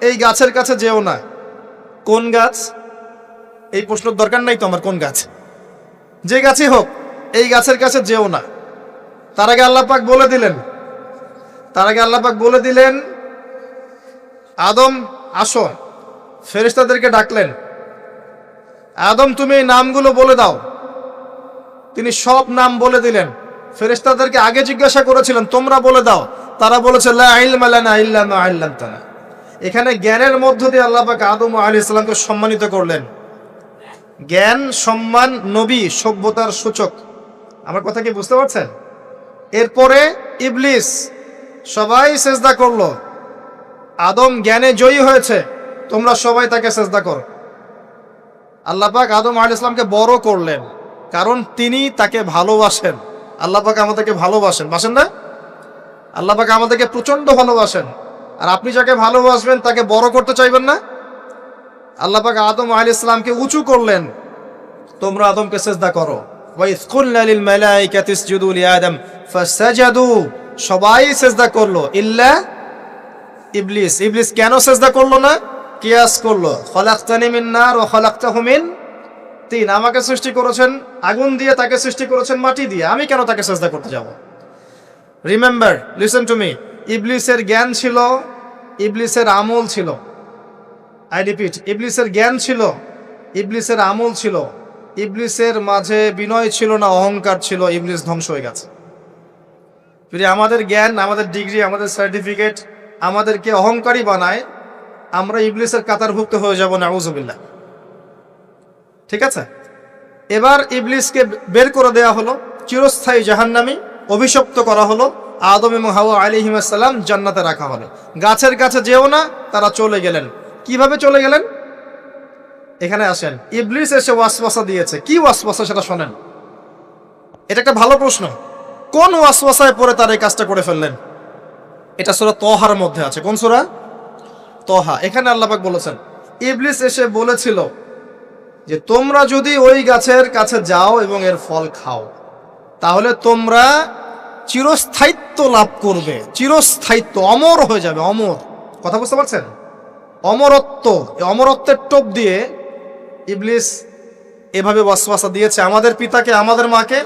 এই গাছের কাছে যেও না। কোন গাছ? এই প্রশ্নের দরকার নাই তো আমার, কোন গাছ? যে গাছই হোক, এই গাছের কাছে যেও না। তার আগে আল্লাহ পাক বলে দিলেন আদম আসো। ফেরেশতাদেরকে ডাকলেন, আদম তুমি এই নামগুলো বলে দাও। তিনি সব নাম বলে দিলেন। ফেরেশতাদেরকে আগে জিজ্ঞাসা করেছিলেন তোমরা বলে দাও, তারা বলেছে লা ইলমা লানা ইল্লা মা আল্লামতানা। এখানে জ্ঞানের মধ্য দিয়ে আল্লাহ পাক আদম আলাইহিস সালামকে সম্মানিত করলেন। জ্ঞান, সম্মান, নবী, সভ্যতার সূচক। আমার কথা কি বুঝতে পারছেন? এরপরে ইবলিস, সবাই সেজদা করলো। আদম জ্ঞানে জয়ী হয়েছে, তোমরা সবাই তাকে সেজদা করো। আল্লাহ পাক আদম আলাইহিস সালামকে বড় করলেন, কারণ তিনি তাকে ভালোবাসেন। আল্লাহ পাক আমাদেরকে ভালোবাসেন, বাসেন না? আল্লাহ পাক আমাদেরকে প্রচন্ড ভালোবাসেন। আর আপনি যাকে ভালোবাসবেন তাকে বড় করতে চাইবেন না? আল্লাহ পাক আদম আলাইহিস সালামকে উঁচু করলেন, তোমরা আদমকে সিজদা করো। ওয়া ইয কুলনা লিল মালাইকাতি ইসজুদু লিআদম ফাসাজাদু, সবাই সিজদা করলো ইল্লা ইবলিস। ইবলিস কেন সিজদা করলো না? কিয়াস করলো, খলাকতানি মিন নার ওয়া খলাকতাহু মিন তিন। আমাকে সৃষ্টি করেছেন আগুন দিয়ে, তাকে সৃষ্টি করেছেন মাটি দিয়ে, আমি কেন তাকে সিজদা করতে যাব? Remember, listen to me. ইবলিসের জ্ঞান ছিল, ইবলিসের আমল ছিল। আই রিপিট, ইবলিসের জ্ঞান ছিল, ইবলিসের আমল ছিল। ইবলিসের মাঝে বিনয় ছিল না, অহংকার ছিল। ইবলিস ধ্বংস হয়ে গেছে। আমাদের জ্ঞান, আমাদের ডিগ্রি, আমাদের সার্টিফিকেট আমাদেরকে অহংকারী বানায়। আমরা ইবলিসের কাতারভুক্ত হয়ে যাব, নাউযুবিল্লাহ। ঠিক আছে? এবার ইবলিসকে বের করে দেয়া হলো, চিরস্থায়ী জাহান্নামী, অভিশপ্ত করা হলো। আদম এবং হাওয়া আলাইহিস সালাম জান্নাতে রাখা হলো। গাছের কাছে যেও না, তারা চলে গেলেন। কিভাবে চলে গেলেন? এখানে আসেন। ইবলিস এসে ওয়াসওয়াসা দিয়েছে। কি ওয়াসওয়াসা সেটা শোনেন। এটা একটা ভালো প্রশ্ন। কোন ওয়াসওয়াসায় পড়ে তারা এই কাজটা করে ফেললেন? এটা সূরা তহার মধ্যে আছে। কোন সূরা? তহা। এখানে আল্লাহ পাক বলেছেন, ইবলিস এসে বলেছিল যে তোমরা যদি ওই গাছের কাছে যাও এবং এর ফল খাও, তাহলে তোমরা চিরস্থায়িত্ব লাভ করবে। চিরস্থায়িত্ব, অমর হয়ে যাবে, অমর। কথা বুঝতে পারছেন? অমরত্ব। অমরত্বের টোপ দিয়ে ইবলিস এভাবে ওয়াসওয়াসা দিয়েছে আমাদের পিতাকে, আমাদের মাকে।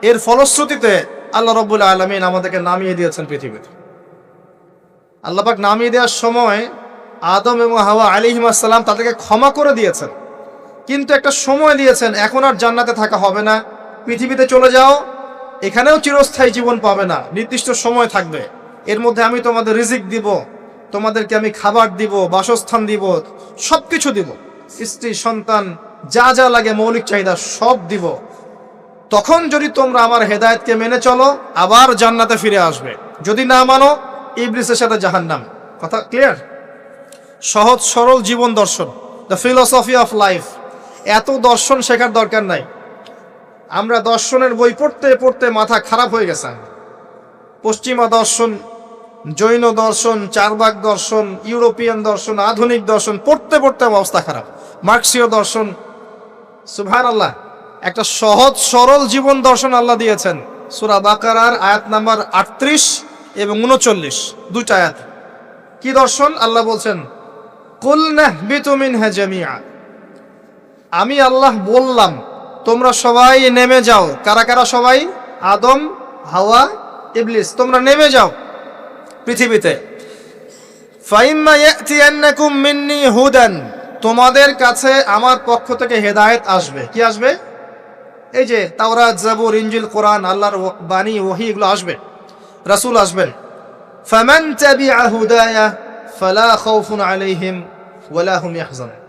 এর ফলশ্রুতিতে আল্লাহ রাব্বুল আলামিন আমাদেরকে নামিয়ে দিয়েছেন পৃথিবীতে। আল্লাহ পাক নামিয়ে দেওয়ার সময় আদম এবং হাওয়া আলাইহিস সালাম তাদেরকে ক্ষমা করে দিয়েছেন, কিন্তু একটা সময় দিয়েছেন, এখন আর জান্নাতে থাকা হবে না, পৃথিবীতে চলে যাও, এখানেও চিরস্থায়ী জীবন পাবে না, নির্দিষ্ট সময় থাকবে। এর মধ্যে আমি তোমাদের রিজিক দিব, তোমাদেরকে আমি খাবার দিব, বাসস্থান দিব, সবকিছু দিব, স্ত্রী সন্তান যা যা লাগে মৌলিক চাহিদা সব দিব। তখন যদি তোমরা আমার হেদায়েতকে মেনে চলো, আবার জান্নাতে ফিরে আসবে। যদি না মানো, ইবলিসের সাথে জাহান্নাম। কথা ক্লিয়ার? সহজ সরল জীবন দর্শন, দ্য ফিলসফি অফ লাইফ। এত দর্শন শেখার দরকার নাই। আমরা দর্শনের বই পড়তে পড়তে মাথা খারাপ হয়ে গেছে। পশ্চিমা দর্শন, জৈন দর্শন, চারবাক দর্শন, ইউরোপিয়ান দর্শন, আধুনিক দর্শন পড়তে পড়তে অবস্থা খারাপ। মার্কসীয় দর্শন। সুবহানাল্লাহ। একটা সহজ সরল জীবন দর্শন আল্লাহ দিয়েছেন। সূরা বাকারার আয়াত নাম্বার 38 এবং 39, দুইটা আয়াত। কি দর্শন? আল্লাহ বলছেন, কুল নাহবিতু মিনহা জামিআ। আমি আল্লাহ বললাম তোমরা সবাই নেমে যাও। কারা কারা সবাই? আদম, হাওয়া, ইবলিস, তোমরা নেমে যাও পৃথিবীতে। ফাইম্মা ইয়াতিয়ান্নাকুম মিন্নি হুদান, তোমাদের কাছে আমার পক্ষ থেকে হেদায়েত আসবে। কি আসবে? এই যে তাওরাত, জাবুর, ইনজিল, কোরআন, আল্লাহর বাণী, ওহী, এগুলো আসবে, রাসূল আসবেন। ফামান তাবিআ হুদায়া ফালা খাউফুন আলাইহিম ওয়ালা হুম ইয়াহজানুন,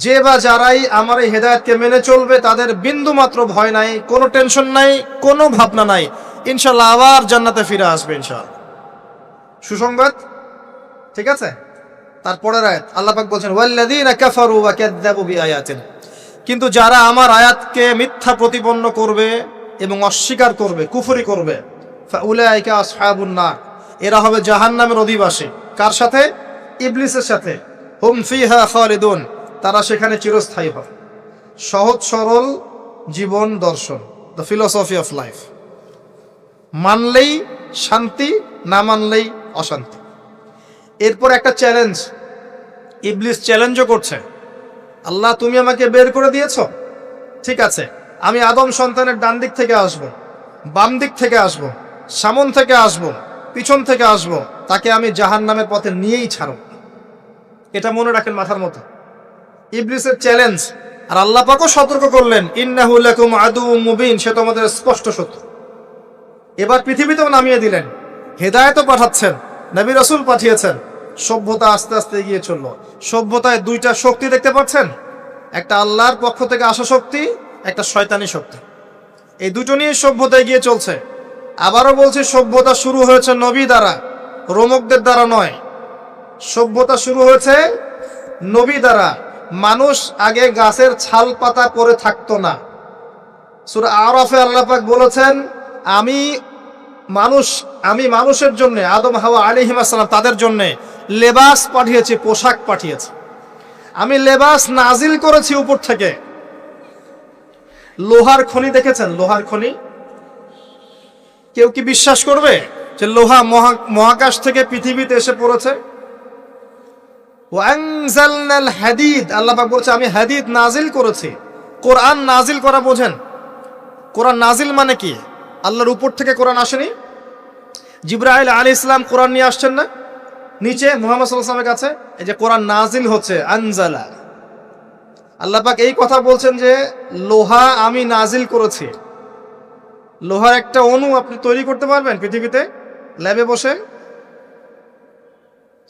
যে বা যারাই আমার এই হেদায়েতকে মেনে চলবে তাদের বিন্দু মাত্র ভয় নাই, কোনো টেনশন নাই, কোনো ভাবনা নাই, ইনশাআল্লাহ আবার জান্নাতে ফিরে আসবে ইনশাআল্লাহ। সুসংবাদ, ঠিক আছে? তারপরের আয়াত আল্লাহ পাক বলছেন ওয়াল্লাযীনা কাফারু ওয়া কাযযাবু বিআয়াতিনা, কিন্তু যারা আমার আয়াতকে মিথ্যা প্রতিপন্ন করবে এবং অস্বীকার করবে, কুফরি করবে, ফাউলাইকা আসহাবুন নার, এরা হবে জাহান্নামের অধিবাসী। কার সাথে? ইবলিসের সাথে। হুম ফিহা খালিদুন, তারা সেখানে চিরস্থায়ী হবে। সহজ সরল জীবন দর্শন, দ্য ফিলোসফি অফ লাইফ। মানলেই শান্তি, না মানলেই অশান্তি। এরপর একটা চ্যালেঞ্জ, ইবলিস চ্যালেঞ্জও করছে, আল্লাহ তুমি আমাকে বের করে দিয়েছ, ঠিক আছে, আমি আদম সন্তানের ডান দিক থেকে আসব, বাম দিক থেকে আসব, সামন থেকে আসব, পিছন থেকে আসব, তাকে আমি জাহান্নামের পথে নিয়েই ছাড়ব। এটা মনে রাখেন মাথার মতো, ইবলিসের চ্যালেঞ্জ। আর আল্লাহ পাকও সতর্ক করলেন ইন্নাহু লাকুম আদুউম মুবিন, সে তোমাদের স্পষ্ট শত্রু। এবার পৃথিবীতেও নামিয়ে দিলেন, হেদায়েতও পাঠাচ্ছেন, নবী রাসূল পাঠিয়েছেন। সভ্যতা আস্তে আস্তে এগিয়ে চললো। সভ্যতায় দুইটা শক্তি দেখতে পাচ্ছেন, একটা আল্লাহর পক্ষ থেকে আসা শক্তি, একটা শয়তানি শক্তি। এই দুটো নিয়ে সভ্যতা এগিয়ে চলছে। আবারও বলছি, সভ্যতা শুরু হয়েছে নবী দ্বারা, রোমকদের দ্বারা নয়। সভ্যতা শুরু হয়েছে নবী দ্বারা। মানুষ আগে গাছের ছাল পাতা পরে থাকতো না। সূরা আরাফে আল্লাহ পাক বলেছেন আমি মানুষের জন্য, আদম হাওয়া আলাইহিস সালাম, তাদের জন্য লেবাস পাঠিয়েছি, পোশাক পাঠিয়েছি। আমি লেবাস নাজিল করেছি উপর থেকে। লোহার খনি দেখেছেন? লোহার খনি কেউ কি বিশ্বাস করবে যে লোহা মহাকাশ থেকে পৃথিবীতে এসে পড়েছে? ওয়ানজালনাল হাদিদ, আল্লাহ পাক বলছে আমি হাদিদ নাজিল করেছি। কোরআন নাজিল করা বোঝেন? কোরআন নাজিল মানে কি? আল্লাহর উপর থেকে কোরআন আসেনি। জিবরাইল আলাইহিস সালাম কোরআন নিয়ে আসছেন না নিচে মুহাম্মদ সাল্লাল্লাহু আলাইহি ওয়াসাল্লামের কাছে? এই যে কোরআন নাজিল হচ্ছে, আনজালা। আল্লাহ পাক এই কথা বলছেন যে লোহা আমি নাজিল করেছি। লোহার একটা অণু আপনি তৈরি করতে পারবেন পৃথিবীতে ল্যাবে বসে?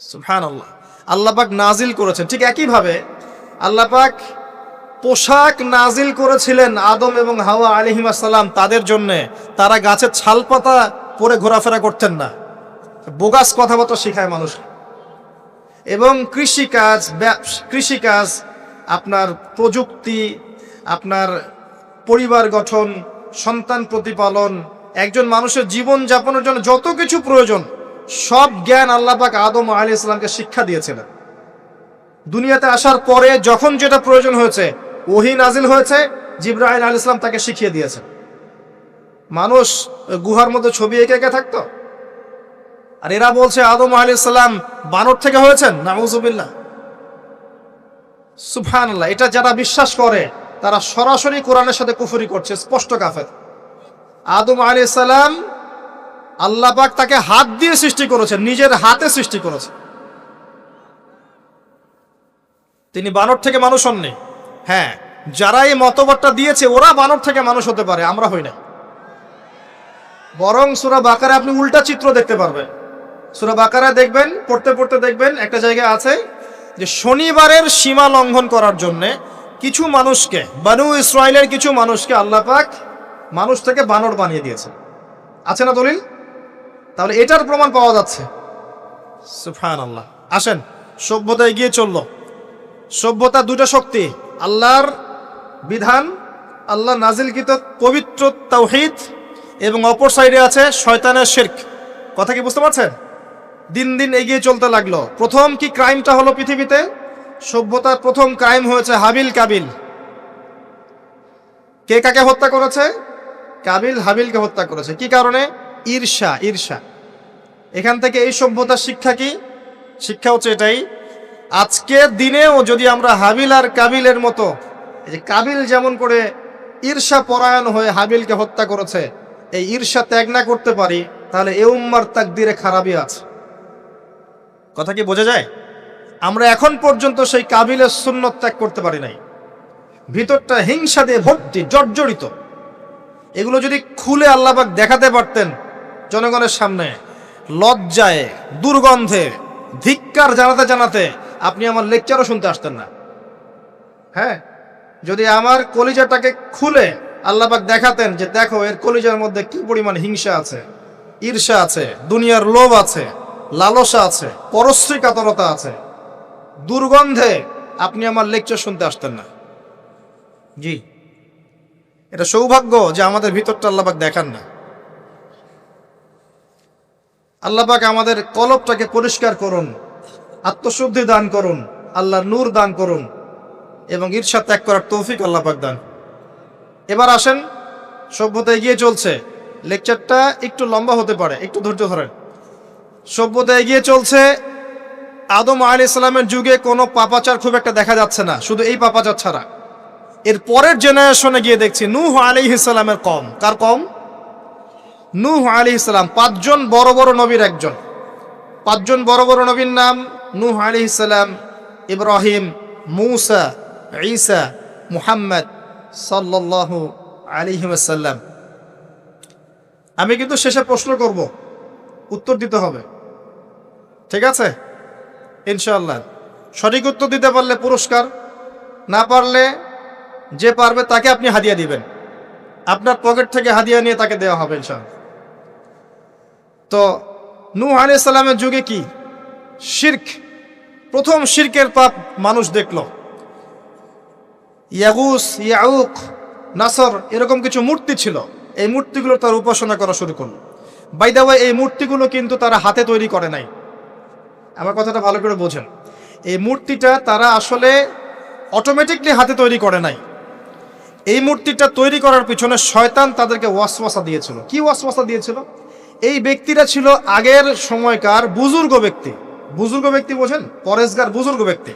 সুবহানাল্লাহ। আল্লাহ পাক নাজিল করেছেন। ঠিক একইভাবে আল্লাহ পাক পোশাক নাজিল করেছিলেন আদম এবং হাওয়া আলাইহিস সালাম তাদের জন্য। তারা গাছের ছাল পাতা পরে ঘোরাফেরা করতেন না। বোগাস কথাবার্তা শেখায় মানুষ। এবং কৃষিকাজ, আপনার প্রযুক্তি, আপনার পরিবার গঠন, সন্তান প্রতিপালন, একজন মানুষের জীবন যাপনের জন্য যত কিছু প্রয়োজন, সব জ্ঞান আল্লাহ পাক আদম আলাইহিস সালামকে শিক্ষা দিয়েছিলেন। দুনিয়াতে আসার পরে যখন যেটা প্রয়োজন হয়েছে, ওহী নাজিল হয়েছে, জিবরাইল আলাইহিস সালাম তাকে শিখিয়ে দিয়েছেন। মানুষ গুহার মধ্যে ছবি এঁকে থাকতো। আর এরা বলছে আদম আলাইহিস সালাম বানর থেকে হয়েছেন। নাউযুবিল্লাহ, সুবহানাল্লাহ। এটা যারা বিশ্বাস করে তারা সরাসরি কোরআনের সাথে কুফরি করছে, স্পষ্ট কাফের। আদম আলাইহিস সালাম আল্লাহ পাক তাকে হাত দিয়ে সৃষ্টি করেছেন, নিজের হাতে সৃষ্টি করেছেন। তিনি বানর থেকে মানুষ হননি। হ্যাঁ, যারা এই মতবাদটা দিয়েছে ওরা বানর থেকে মানুষ হতে পারে, আমরা হই না। বরং সূরা বাকারা আপনি উল্টা চিত্র দেখতে পারবেন। সূরা বাকারা দেখবেন, পড়তে পড়তে দেখবেন একটা জায়গায় আছে যে শনিবারের সীমা লঙ্ঘন করার জন্য কিছু মানুষকে, বনু ইসরাইলের কিছু মানুষকে আল্লাহ পাক মানুষ থেকে বানর বানিয়ে দিয়েছে। আছে না দলিল? তাহলে এটার প্রমাণ পাওয়া যাচ্ছে। সুবহানাল্লাহ। আসেন, সভ্যতা এগিয়ে চলল। সভ্যতা দুটো শক্তি, আল্লাহর বিধান, আল্লাহ নাজিলকৃত পবিত্র তাওহীদ, এবং অপর সাইডে আছে শয়তানের শিরক। কথা কি বুঝতে পারছেন? দিন দিন এগিয়ে চলতে লাগলো। প্রথম কি ক্রাইমটা হলো পৃথিবীতে? সভ্যতার প্রথম ক্রাইম হয়েছে হাবিল কাবিল। কে কাকে হত্যা করেছে? কাবিল হাবিলকে হত্যা করেছে। কি কারণে? ঈর্ষা। এখান থেকে এই সভ্যতার শিক্ষা কি? শিক্ষা হচ্ছে এটাই, আজকের দিনেও যদি আমরা হাবিল আর কাবিলের মতো এই যে কাবিল যেমন করে ঈর্ষা পরায়ণ হয়ে হাবিলকে হত্যা করেছে, এই ঈর্ষা ত্যাগ না করতে পারি, তাহলে এ উম্মার তাকদিরে খারাপই আছে। কথা কি বোঝা যায়? আমরা এখন পর্যন্ত সেই কাবিলের সুন্নত ত্যাগ করতে পারি নাই। ভিতরটা হিংসা দিয়ে ভর্তি, জর্জরিত। এগুলো যদি খুলে আল্লাহ পাক দেখাতে পারতেন জনগণের সামনে, লজ্জায়, দুর্গন্ধে, ধিক্কার জানাতে জানাতে আপনি আমার লেকচারও শুনতে আসতেন না। হ্যাঁ, যদি আমার কলিজাটাকে খুলে আল্লাহ পাক দেখাতেন যে দেখো এর কলিজার মধ্যে কি পরিমাণ হিংসা আছে, ঈর্ষা আছে, দুনিয়ার লোভ আছে, লালসা আছে, পরশ্রী কাতরতা আছে, দুর্গন্ধে আপনি আমার লেকচার শুনতে আসতেন না। জি, এটা সৌভাগ্য যে আমাদের ভিতরটা আল্লাহ পাক দেখান না। আল্লাহ পাক আমাদের কলবটাকে পরিষ্কার করুন, আত্মশুদ্ধি দান করুন, আল্লাহর নূর দান করুন এবং ঈর্ষা ত্যাগ করার তৌফিক আল্লাহ পাক দান। এবার আসেন, সভ্যতা এগিয়ে চলছে, লেকচারটা একটু লম্বা হতে পারে, একটু ধৈর্য ধরেন। সভ্যতা এগিয়ে চলছে, আদম আলাইহিস সালামের যুগে কোনো পাপাচার খুব একটা দেখা যাচ্ছে না, শুধু এই পাপাচার ছাড়া। এর পরের জেনারেশনে গিয়ে দেখছি নূহ আলাইহিস সালামের কম। কার কম? নূহ আলাইহিস সালাম, 5 জন বড় বড় নবীর একজন। 5 জন বড় বড় নবীর নাম নূহ আলাইহিস সালাম, ইব্রাহিম, মূসা, ঈসা, মুহাম্মদ সাল্লাল্লাহু আলাইহি ওয়াসাল্লাম। আমি কিন্তু শেষে প্রশ্ন করব, উত্তর দিতে হবে, ঠিক আছে? ইনশাআল্লাহ। সঠিক উত্তর দিতে পারলে পুরস্কার, না পারলে যে পারবে তাকে আপনি হাদিয়া দিবেন, আপনার পকেট থেকে হাদিয়া নিয়ে তাকে দেওয়া হবে ইনশাআল্লাহ। তো নূহ আলাইহিস সালামের যুগে কি শিরক, প্রথম শিরকের পাপ মানুষ দেখল। ইয়াগুস, ইয়াউক, নাসর এরকম কিছু মূর্তি ছিল, এই মূর্তিগুলো তার উপাসনা করা শুরু করলো। বাই দ্য ওয়ে, এই মূর্তিগুলো কিন্তু তারা হাতে তৈরি করে নাই। আমার কথাটা ভালো করে বোঝেন, এই মূর্তিটা তারা আসলে অটোমেটিকলি হাতে তৈরি করে নাই। এই মূর্তিটা তৈরি করার পিছনে শয়তান তাদেরকে ওয়াসওয়াসা দিয়েছিল। কি ওয়াসওয়াসা দিয়েছিল? এই ব্যক্তিরা ছিল আগের সময়কার বুজুর্গ ব্যক্তি। বুজুর্গ ব্যক্তি বোঝেন, পরেশগার বুজুর্গ ব্যক্তি।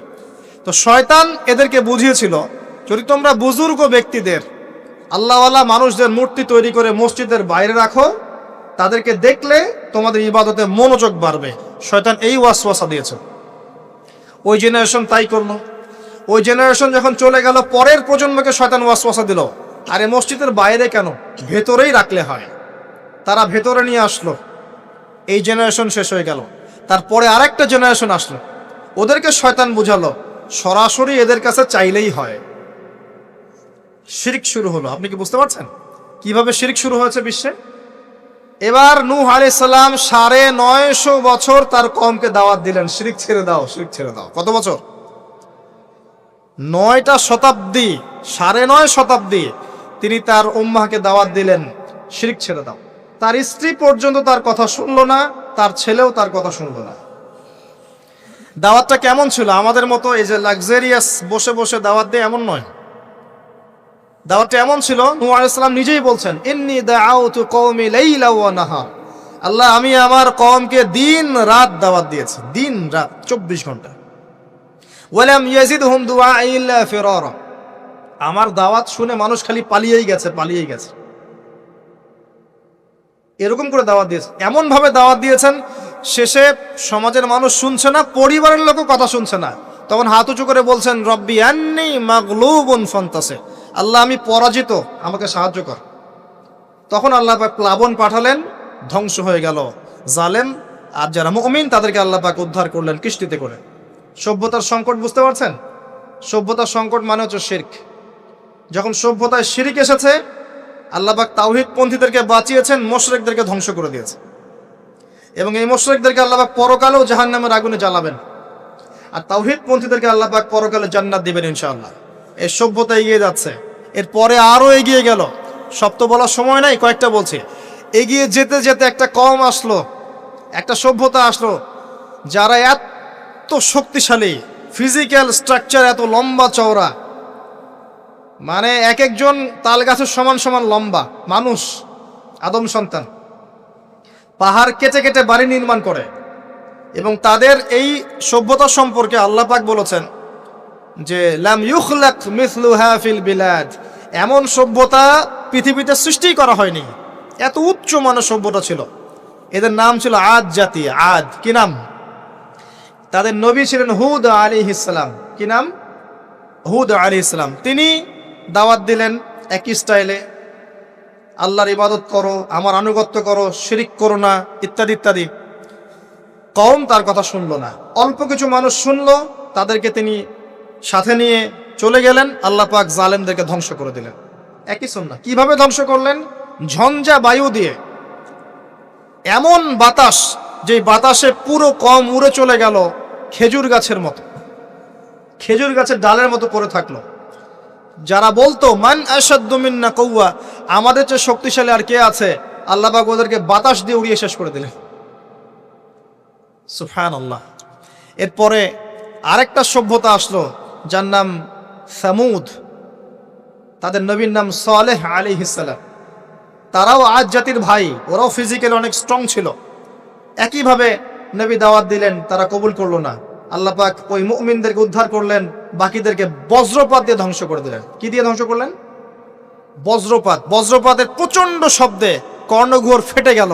তো শয়তান এদেরকে বুঝিয়েছিল, যদি তোমরা বুজুর্গ ব্যক্তিদের, আল্লাহওয়ালা মানুষদের মূর্তি তৈরি করে মসজিদের বাইরে রাখো, তাদেরকে দেখলে তোমাদের ইবাদতে মনোযোগ বাড়বে। শয়তান এই ওয়াসওয়াসা দিয়েছে। ওই জেনারেশন তাই করলো। ওই জেনারেশন যখন চলে গেল, পরের প্রজন্মকে শয়তান ওয়াসওয়াসা দিল, আরে মসজিদের বাইরে কেন, ভেতরেই রাখলে হয়। তারা ভেতরে নিয়ে আসলো, এই জেনারেশন শেষ হয়ে গেল। তারপরে আরেকটা জেনারেশন আসলো, ওদেরকে শয়তান বুঝালো সরাসরি এদের কাছে চাইলেই হয়। শিরক শুরু হলো। আপনি কি বুঝতে পারছেন কিভাবে শিরক শুরু হয়েছে বিশ্বে? এবার নূহ আলাইহিস সালাম 950 বছর তার কওমকে দাওয়াত দিলেন, শিরক ছেড়ে দাও, শিরক ছেড়ে দাও। কত বছর? 9টা শতাব্দী, 9.5 শতাব্দী তিনি তার উম্মাহকে দাওয়াত দিলেন, শিরক ছেড়ে দাও। তার স্ত্রী পর্যন্ত তার কথা শুনলো না, তার ছেলেও তার কথা শুনলো না। দাওয়াতটা কেমন ছিল? আমাদের মতো এই যে লাক্সারিয়াস বসে বসে দাওয়াত দেয় এমন নয়। দাওয়াতটা এমন ছিল, নূহ আলাইহিস সালাম নিজেই বলছেন, ইন্নী দাআউতু কওমি লাইলা ওয়া নাহার। আল্লাহ, আমি আমার কওমকে দিন রাত দাওয়াত দিয়েছি, দিন রাত 24 ঘন্টা। ওয়ালাম ইয়াজিদহুম দুআই ইল্লা ফিরারা। আমার দাওয়াত শুনে মানুষ খালি পালিয়েই গেছে, পালিয়েই গেছে। এরকম করে দাওয়াত দিয়েছেন, এমন ভাবে দাওয়াত দিয়েছেন, শেষে সমাজের মানুষ শুনছে না, পরিবারের লোকও কথা শুনছে না। তখন হাত উঁচু করে বলছেন, রব্বি আন্নী মাগলুবুন ফান্তাসির। আল্লাহ, আমি পরাজিত, আমাকে সাহায্য কর। তখন আল্লাহ পাক প্লাবন পাঠালেন, ধ্বংস হয়ে গেল জালেম। আর যারা মুমিন তাদেরকে আল্লাহ পাক উদ্ধার করলেন কিস্তিতে করে। সভ্যতার সংকট বুঝতে পারছেন? সভ্যতার সংকট মানে হচ্ছে শিরক। যখন সভ্যতায় শিরক এসেছে, আল্লাহ পাক তাওহীদ পন্থীদেরকে বাঁচিয়েছেন, মুশরিকদেরকে ধ্বংস করে দিয়েছে। এবং এই মুশরিকদেরকে আল্লাহ পাক পরকালেও জাহান্নামের আগুনে জ্বালাবেন, আর তাওহীদ পন্থীদেরকে আল্লাহ পাক পরকালে জান্নাত দিবেন ইনশাআল্লাহ। এই সভ্যতা এগিয়ে যাচ্ছে, এরপরে আরো এগিয়ে গেল। সব তো বলার সময় নাই, কয়েকটা বলছি। এগিয়ে যেতে যেতে একটা কওম আসলো, একটা সভ্যতা আসলো, যারা এত শক্তিশালী, ফিজিক্যাল স্ট্রাকচার এত লম্বা চওড়া, মানে এক একজন তাল গাছের সমান সমান লম্বা মানুষ, আদম সন্তান। পাহাড় কেটে কেটে বাড়ি নির্মাণ করে। এবং তাদের এই সভ্যতা সম্পর্কে আল্লাহ পাক বলেছেন, যে লাম ইউখলাক মিসলুহা ফিল বিলাদ, এমন সভ্যতা পৃথিবীতে সৃষ্টি করা হয়নি। এত উচ্চ মানের সভ্যতা ছিল। এদের নাম ছিল আদ জাতি। আদ কি নাম? তাদের নবী ছিলেন হুদ আলাইহিস সালাম। কি নাম? হুদ আলাইহিস সালাম। তিনি দাওয়াত দিলেন একই স্টাইলে, আল্লাহর ইবাদত করো, আমার আনুগত্য করো, শিরিক করো না, ইত্যাদি ইত্যাদি। কওম তার কথা শুনলো না। অল্প কিছু মানুষ শুনলো, তাদেরকে তিনি সাথে নিয়ে চলে গেলেন। আল্লাহ পাক জালেমদেরকে ধ্বংস করে দিলেন। একই সুন্নাহ। কিভাবে ধ্বংস করলেন? ঝঞ্ঝা বায়ু দিয়ে, এমন বাতাস, যে বাতাসে পুরো কওম উড়ে চলে গেল খেজুর গাছের মতো, খেজুর গাছের ডালের মতো পড়ে থাকলো। যারা বলতো মান আশাদ্দু মিন্না কুওয়া, আমাদের চেয়ে শক্তিশালী আর কে আছে, আল্লাহ পাক ওদেরকে বাতাস দিয়ে উড়িয়ে শেষ করে দিলেন। সুবহানাল্লাহ। এরপরে আরেকটা সভ্যতা আসলো, যার নাম সামুদ। তাদের নবীর নাম সালেহ আলাইহিস সালাম। তারাও আদ জাতির ভাই, ওরাও ফিজিক্যালি অনেক স্ট্রং ছিল। একইভাবে নবী দাওয়াত দিলেন, তারা কবুল করলো না। আল্লাহ পাক ওই মুমিনদেরকে উদ্ধার করলেন, বাকিদেরকে বজ্রপাত দিয়ে ধ্বংস করে দিলেন। কি দিয়ে ধ্বংস করলেন? বজ্রপাত। বজ্রপাতের প্রচন্ড শব্দে কর্ণঘোর ফেটে গেল,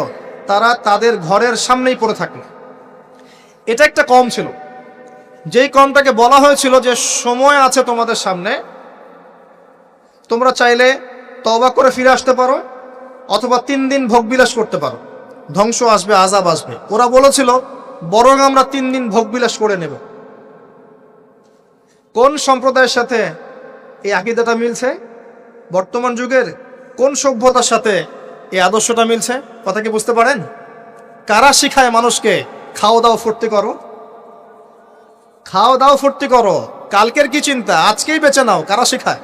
তারা তাদের ঘরের সামনেই পড়ে থাকলো। এটা একটা কওম ছিল, যেই কওমটাকে বলা হয়েছিল যে সময় আছে তোমাদের সামনে, তোমরা চাইলে তওবা করে ফিরে আসতে পারো, অথবা 3 দিন ভোগবিলাস করতে পারো, ধ্বংস আসবে, আযাব আসবে। ওরা বলেছিল বরং আমরা 3 দিন ভোগবিলাস করে নেব। কোন সম্প্রদায়ের সাথে এই আকীদাটা মিলছে? বর্তমান যুগের কোন সভ্যতার সাথে এই আদর্শটা মিলছে? কথা কি বুঝতে পারেন? কারা শিখায় মানুষকে খাও দাও ফুর্তি করো, খাও দাও ফুর্তি করো, কালকের কি চিন্তা, আজকেই বেঁচে নাও? কারা শিখায়?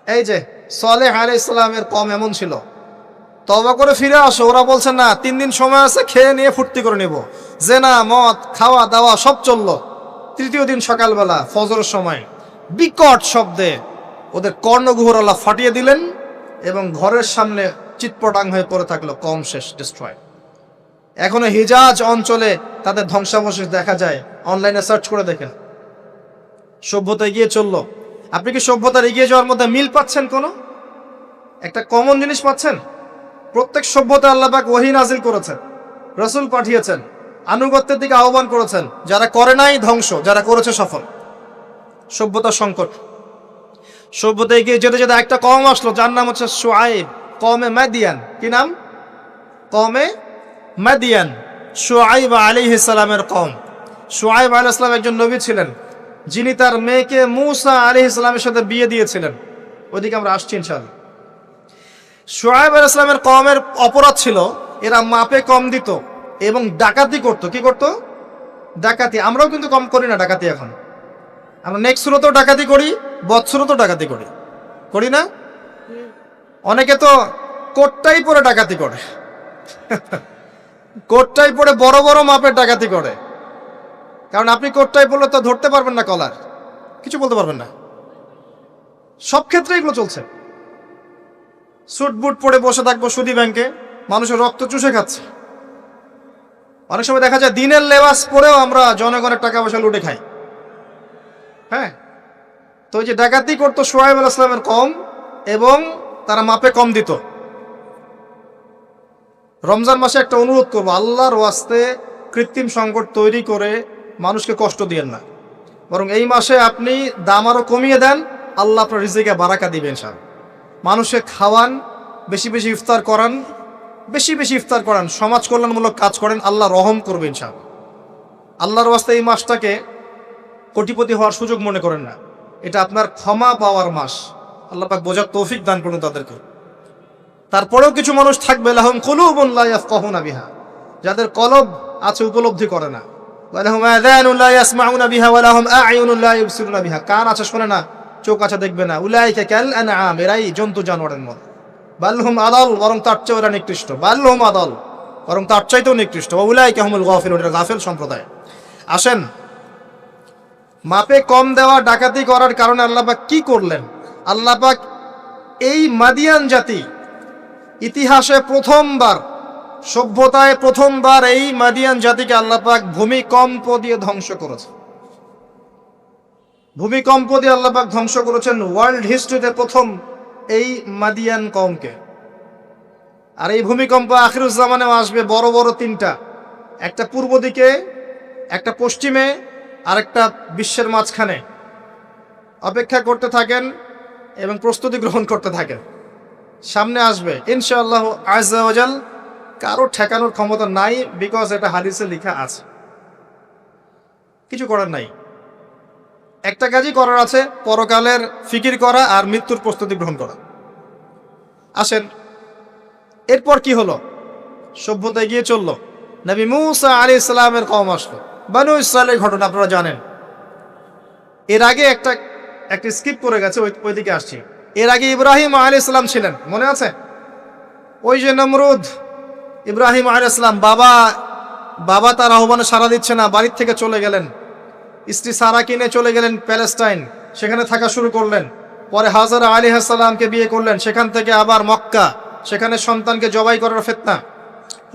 এই যে সালেহ আলাইহিস সালামের কওম এমন ছিল, তওবা করে ফিরে আসো। ওরা বলছে না, 3 দিন সময় আছে, খেয়ে নিয়ে ফুর্তি করে নেব। জেনা, মদ, খাওয়া দাওয়া সব চললো। তৃতীয় দিন সকালবেলা ফজরের সময় বিকট শব্দে ওদের কর্ণগুহর আল্লাহ ফাটিয়ে দিলেন, এবং ঘরের সামনে চিৎপটাং হয়ে পড়ে থাকলো। কম শেষ, ডিস্ট্রয়। এখনো হিজাজ অঞ্চলে তাদের ধ্বংসাবশেষ দেখা যায়, অনলাইনে সার্চ করে দেখেন। সভ্যতা এগিয়ে চললো। আপনি কি সভ্যতার এগিয়ে যাওয়ার মধ্যে মিল পাচ্ছেন? কোনো একটা কমন জিনিস পাচ্ছেন? প্রত্যেক সভ্যতা আল্লাহ পাক ওহী নাজিল করেছেন, রাসূল পাঠিয়েছেন, আনুগত্যের দিকে আহ্বান করেছেন। যারা করে নাই ধ্বংস, যারা করেছে সফল। সভ্যতার সংকট। সভ্যতা এগিয়ে যেতে যেতে একটা কওম আসলো, যার নাম হচ্ছে শুআয়ব, কওমে মাদিয়ান। কি নাম? কওমে মাদিয়ান। শুআয়ব আলাইহিস সালামের কওম। শুআয়ব আলাইহিস সালাম একজন নবী ছিলেন, যিনি তার মেয়েকে মূসা আলাইহিস সালামের সাথে বিয়ে দিয়েছিলেন। ওইদিকে আমরা আসছি ইনশাআল্লাহ। শুআয়ব আলাইহিস সালামের কওমের অপরাধ ছিল, এরা মাপে কম দিত এবং ডাকাতি করত। কি করত? ডাকাতি। আমরাও কিন্তু কম করি না ডাকাতি। এখন আমরা নেক্সট সুরতেও ডাকাতি করি, বৎসুরতেও ডাকাতি করি, করি না? অনেকে তো কোটটাই পরে ডাকাতি করে, কোটটাই পরে বড় বড় মাপের ডাকাতি করে। কারণ আপনি কোটটাই পরলে তো ধরতে পারবেন না কলার, কিছু বলতে পারবেন না। সব ক্ষেত্রে এগুলো চলছে। স্যুট বুট পরে বসে থাকবো সুদী ব্যাংকে, মানুষের রক্ত চুষে খাচ্ছে। অনেক সময় দেখা যায় দিনের লেবাস পরেও আমরা জনগণের টাকা পয়সা লুটে খাই। হ্যাঁ, তো ওই যে ডাকাতি করতো শুআয়ব আলাইহিস সালামের কওম, এবং তারা মাপে কম দিত। রমজান মাসে একটা অনুরোধ করবো, আল্লাহর ওয়াস্তে কৃত্রিম সংকট তৈরি করে মানুষকে কষ্ট দিয়েন না, বরং এই মাসে আপনি দাম আরো কমিয়ে দেন, আল্লাহ আপনার রিজিকে বারাকা দিবেন। ইনশাআল্লাহ মানুষকে খাওয়ান, বেশি বেশি ইফতার করান, বেশি বেশি ইফতার করান, সমাজ কল্যাণমূলক কাজ করেন, আল্লাহ রহম করবে ইনশাআল্লাহ। আল্লাহর ওয়াস্তে এই মাসটাকে কোটিপতি হওয়ার সুযোগ মনে করেন না, এটা আপনার ক্ষমা পাওয়ার মাস। আল্লাহ পাক বোঝার তৌফিক দান করুন তাদেরকে। তারপরেও কিছু মানুষ থাকবে, লাহুম কুলুবুন লা ইয়াফকাহুনা বিহা, যাদের কলব আছে উপলব্ধি করে না, ওয়া লাহুম আযানুন লা ইয়াসমাউনা বিহা ওয়া লাহুম আ'য়ুনুন লা ইবসিরুনা বিহা, কান আছে শোনে না, চোখ আছে দেখবে না। উলাইকা কাল আনআম, এরাই জন্তু জানোয়ারের মতো। বাল হুম আদাল, বরং তার চেয়ে ওরা নিকৃষ্ট। বাল হুম আদাল, বরং তার চাইতেও নিকৃষ্ট। ওয়া উলাইকা হুমুল গাফিলুন, এরা গাফিল সম্প্রদায়। আসেন, মাপে কম দেওয়া, ডাকাতি করার কারণে আল্লাহ পাক কি করলেন? আল্লাহ পাক এই মাদিয়ান জাতি ইতিহাসে প্রথমবার, সভ্যতায় প্রথমবার এই মাদিয়ান জাতিকে আল্লাহ পাক ভূমিকম্প দিয়ে ধ্বংস করেছে। ভূমিকম্প দিয়ে আল্লাহ পাক ধ্বংস করেছেন ওয়ার্ল্ড হিস্ট্রিতে প্রথম এই মাদিয়ান কওমকে। আর এই ভূমিকম্প আখিরুজ্জামানেও আসবে, বড় বড় তিনটা, একটা পূর্ব দিকে, একটা পশ্চিমে, আর একটা বিশ্বের মাঝখানে। অপেক্ষা করতে থাকেন এবং প্রস্তুতি গ্রহণ করতে থাকেন, সামনে আসবে ইনশাআল্লাহ আযজা ওয়াজাল। কারো ঠেকানোর ক্ষমতা নাই, বিকজ এটা হাদিসে লেখা আছে, কিছু করার নাই। একটা কাজই করার আছে, পরকালের ফিকির করা আর মৃত্যুর প্রস্তুতি গ্রহণ করা। আসেন, এরপর কি হলো? সভ্যতা এগিয়ে চললো, নবী মূসা আলাইহিস সালামের কওম আসলো, বনু ইসরাইলের ঘটনা আপনারা জানেন। এর আগে একটা স্কিপ করে গেছে, ওইদিকে আসছি। এর আগে ইব্রাহিম আলাইহিস সালাম ছিলেন, মনে আছে? ওই যে নমরুদ, ইব্রাহিম আলাইহিস সালাম বাবা তার আহ্বানে সাড়া দিচ্ছে না, বাড়ির থেকে চলে গেলেন, স্ত্রী সারা কিনে চলে গেলেন প্যালেস্টাইন, সেখানে থাকা শুরু করলেন। পরে হাজারা আলাইহিস সালামকে বিয়ে করলেন, সেখান থেকে আবার মক্কা, সেখানে সন্তানকে জবাই করার ফিতনা,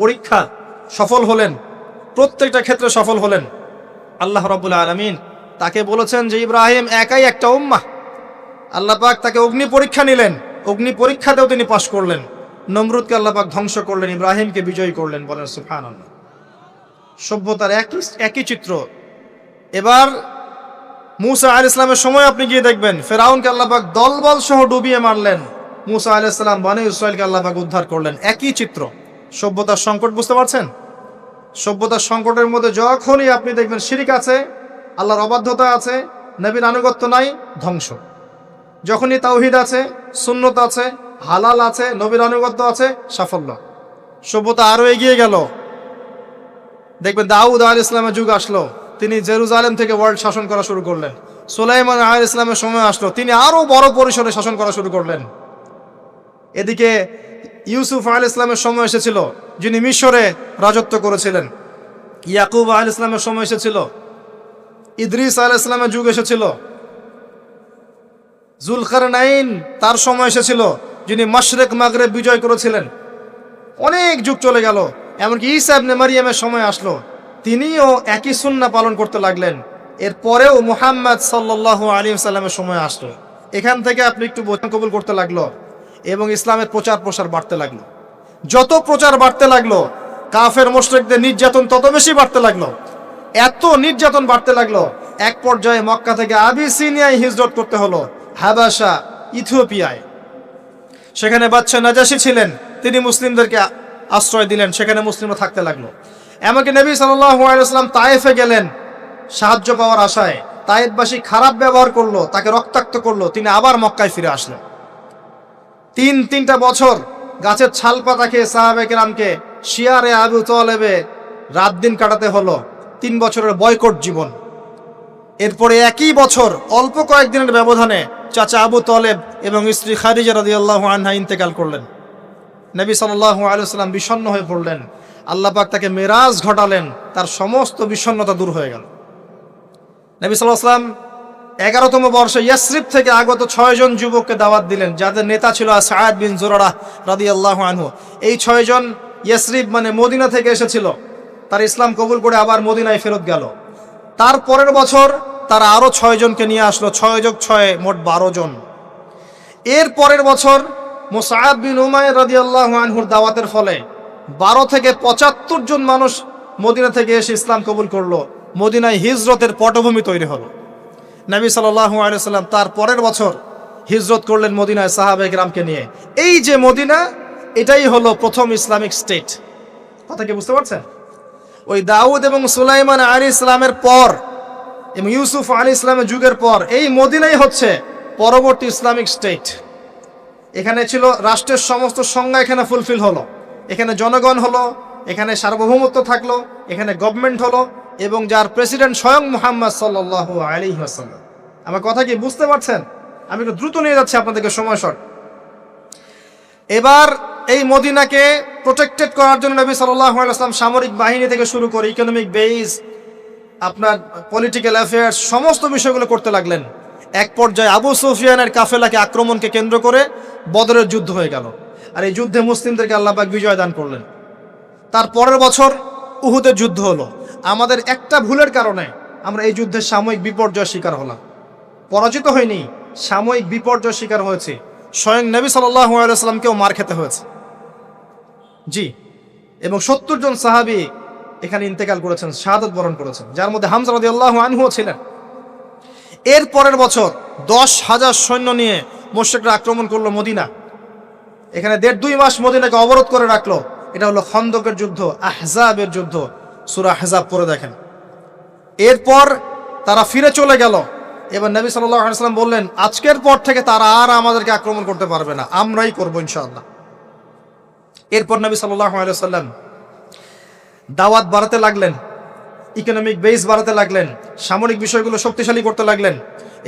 পরীক্ষা, সফল হলেন, প্রত্যেকটা ক্ষেত্রে সফল হলেন। আল্লাহ রাব্বুল আলামিন তাকে বলেছেন যে ইব্রাহিম একাই একটা উম্মাহ। আল্লাহ পাক তাকে অগ্নি পরীক্ষা নিলেন, অগ্নি পরীক্ষাতেও তিনি পাশ করলেন। নমরুদকে আল্লাহ পাক ধ্বংস করলেন, ইব্রাহিমকে বিজয়ী করলেন। বলেন সুবহানাল্লাহ। সভ্যতার একই চিত্র। এবার মূসা আলাইহিস সালামের সময় আপনি গিয়ে দেখবেন ফেরাউনকে আল্লাহ পাক দলবল সহ ডুবিয়ে মারলেন, মূসা আলাইহিস সালাম বনী ইসরাইলকে আল্লাহ পাক উদ্ধার করলেন। একই চিত্র। সভ্যতার সংকট, বুঝতে পারছেন? সভ্যতার সংকটের মধ্যে যখনই আপনি দেখবেন শিরিক আছে, আল্লাহর অবাধ্যতা আছে, নবীর আনুগত্য নাই, ধ্বংস। যখনই তাওহীদ আছে, সুন্নত আছে, হালাল আছে, নবীর আনুগত্য আছে, সাফল্য। সভ্যতা আরো এগিয়ে গেল, দেখবেন দাউদ আলাইহিস সালামের যুগ আসলো, তিনি জেরুজালেম থেকে ওয়ার্ল্ড শাসন করা শুরু করলেন। সুলাইমান আলাইহিস সালামের সময় আসলো, তিনি আরো বড় পরিসরে শাসন করা শুরু করলেন। এদিকে ইউসুফ আলাইহিস সালামের সময় এসেছিল, যিনি মিশরে রাজত্ব করেছিলেন। ইয়াকুব আলাইহিস সালামের সময় এসেছিল, ইদ্রিস আলাইহিস সালামের যুগ এসেছিল। যুলকারনাইন তার সময় এসেছিল, যিনি মাশরিক মাগরিব বিজয় করেছিলেন। অনেক যুগ চলে গেল, এমনকি ঈসা ইবনে মারইয়ামের সময় আসলো, তিনিও একই সুন্নাহ পালন করতে লাগলেন। এরপরেও মুহাম্মদ সাল্লাল্লাহু আলাইহি ওয়াসাল্লামের সময় আসলো। এখান থেকে আপনি একটু বচন কবুল করতে লাগলো এবং ইসলামের প্রচার প্রসার বাড়তে লাগলো। যত প্রচার বাড়তে লাগলো, কাফের মুশরিকদের নির্যাতন তত বেশি বাড়তে লাগলো। এত নির্যাতন বাড়তে লাগলো, এক পর্যায়ে মক্কা থেকে আবিসিনিয়ায় হিজরত করতে হলো, হাবাসা, ইথিওপিয়ায়। সেখানে বাদশা নাজাশী ছিলেন, তিনি মুসলিমদেরকে আশ্রয় দিলেন, সেখানে মুসলিমরা থাকতে লাগলো। এমনকি নবী সাল্লাল্লাহু আলাইহি ওয়াসাল্লাম তায়েফে গেলেন সাহায্য পাওয়ার আশায়, তায়েফবাসী খারাপ ব্যবহার করলো, তাকে রক্তাক্ত করলো, তিনি আবার মক্কায় ফিরে আসলেন। তিনটা বছর গাছের ছাল পাতা খেয়ে সাহাবায়ে কেরামকে শিয়ারে আবু তালেবে রাত দিন কাটাতে হলো। 3 বছরের বয়কট জীবন। এরপরে একই বছর অল্প কয়েকদিনের ব্যবধানে চাচা আবু তালেব এবং স্ত্রী খাদিজা রাদিয়াল্লাহু আনহা ইন্তেকাল করলেন। নবী সাল্লাল্লাহু আলাইহি ওয়াসাল্লাম বিষণ্ণ হয়ে পড়লেন। আল্লাহ পাক তাকে মেরাজ ঘটালেন, তার সমস্ত বিষণ্ণতা দূর হয়ে গেল। নবী সাল্লাল্লাহু আলাইহি ওয়াসাল্লাম 11তম বর্ষে ইয়াসরিব থেকে আগত 6 জন যুবককে দাওয়াত দিলেন, যাদের নেতা ছিল সাআদ বিন জুরারাহ রাদিয়াল্লাহু আনহু। এই 6 জন ইয়াসরিব মানে মদিনা থেকে এসেছিল, তার ইসলাম কবুল করে আবার মদিনায় ফেরত গেল। তার পরের বছর তারা আরো 6 জনকে নিয়ে আসলো, 6 যোগ 6 মোট 12 জন। এর পরের বছর মুসআব বিন উমাইর রাদিয়াল্লাহু আনহুর দাওয়াতের ফলে 12 থেকে 75 জন মানুষ মদিনা থেকে এসে ইসলাম কবুল করলো। মদিনায় হিজরতের পটভূমি তৈরি হলো। নবী সাল্লাল্লাহু আলাইহি ওয়াসাল্লাম তার পরের বছর হিজরত করলেন মদিনায় সাহাবায়ে কেরামকে নিয়ে। এই যে মদিনা, এটাই হলো প্রথম ইসলামিক স্টেট। কথা কি বুঝতে পারছেন? ওই দাউদ এবং সুলাইমান আলাইহিস সালামের পর এবং ইউসুফ আলাইহিস সালামের যুগের পর এই মদিনাই হচ্ছে পরবর্তী ইসলামিক স্টেট। এখানে ছিল রাষ্ট্রের সমস্ত সংজ্ঞা, এখানে ফুলফিল হলো, এখানে জনগণ হলো, এখানে সার্বভৌমত্ব থাকলো, এখানে গভর্নমেন্ট হলো এবং যার প্রেসিডেন্ট স্বয়ং মুহাম্মদ সাল্লাল্লাহু আলাইহি ওয়াসাল্লাম। আমার কথা কি বুঝতে পারছেন? আমি একটু দ্রুত নিয়ে যাচ্ছি আপনাদেরকে, সময় শর্ট। এবার এই মদিনাকে প্রোটেক্টেড করার জন্য নবী সাল্লাল্লাহু আলাইহি ওয়াসাল্লাম সামরিক বাহিনী থেকে শুরু করে ইকোনমিক বেস, আপনার পলিটিক্যাল অ্যাফেয়ার্স, সমস্ত বিষয়গুলো করতে লাগলেন। এক পর্যায়ে আবু সুফিয়ানের কাফেলাকে আক্রমণকে কেন্দ্র করে বদরের যুদ্ধ হয়ে গেল, আর এই যুদ্ধে মুসলিমদেরকে আল্লাহ পাক বিজয় দান করলেন। তার পরের বছর উহুদের যুদ্ধ হলো। আমাদের একটা ভুলের কারণে আমরা এই যুদ্ধের সাময়িক বিপর্যয়ের শিকার হলাম। পরাজিত হয়নি, সাময়িক বিপর্যয় শিকার হয়েছে। স্বয়ং নবী সাল্লাল্লাহু আলাইহি ওয়াসাল্লামকেও মার খেতে হয়েছে। জি, এবং 70 জন সাহাবী এখানে ইন্তেকাল করেছেন, শাহাদাত বরণ করেছেন, যার মধ্যে হামজা রাদিয়াল্লাহু আনহুও ছিলেন। এর পরের বছর 10,000 সৈন্য নিয়ে মুশরিকরা আক্রমণ করলো মদিনা। এখানে 1.5-2 মাস মদিনাকে অবরোধ করে রাখলো। এটা হলো খন্দকের যুদ্ধ, আহজাবের যুদ্ধ। সূরা আহজাব পড়ে দেখেন। এরপর তারা ফিরে চলে গেল। এবার নবী সাল্লাল্লাহু আলাইহি ওয়াসাল্লাম বললেন, আজকের পর থেকে তারা আর আমাদেরকে আক্রমণ করতে পারবে না, আমরাই করবো ইনশাআল্লাহ। এরপর নবী সাল্লাল্লাহু আলাইহি ওয়াসাল্লাম দাওয়াত বাড়াতে লাগলেন, ইকোনমিক বেস বাড়াতে লাগলেন, সামরিক বিষয়গুলো শক্তিশালী করতে লাগলেন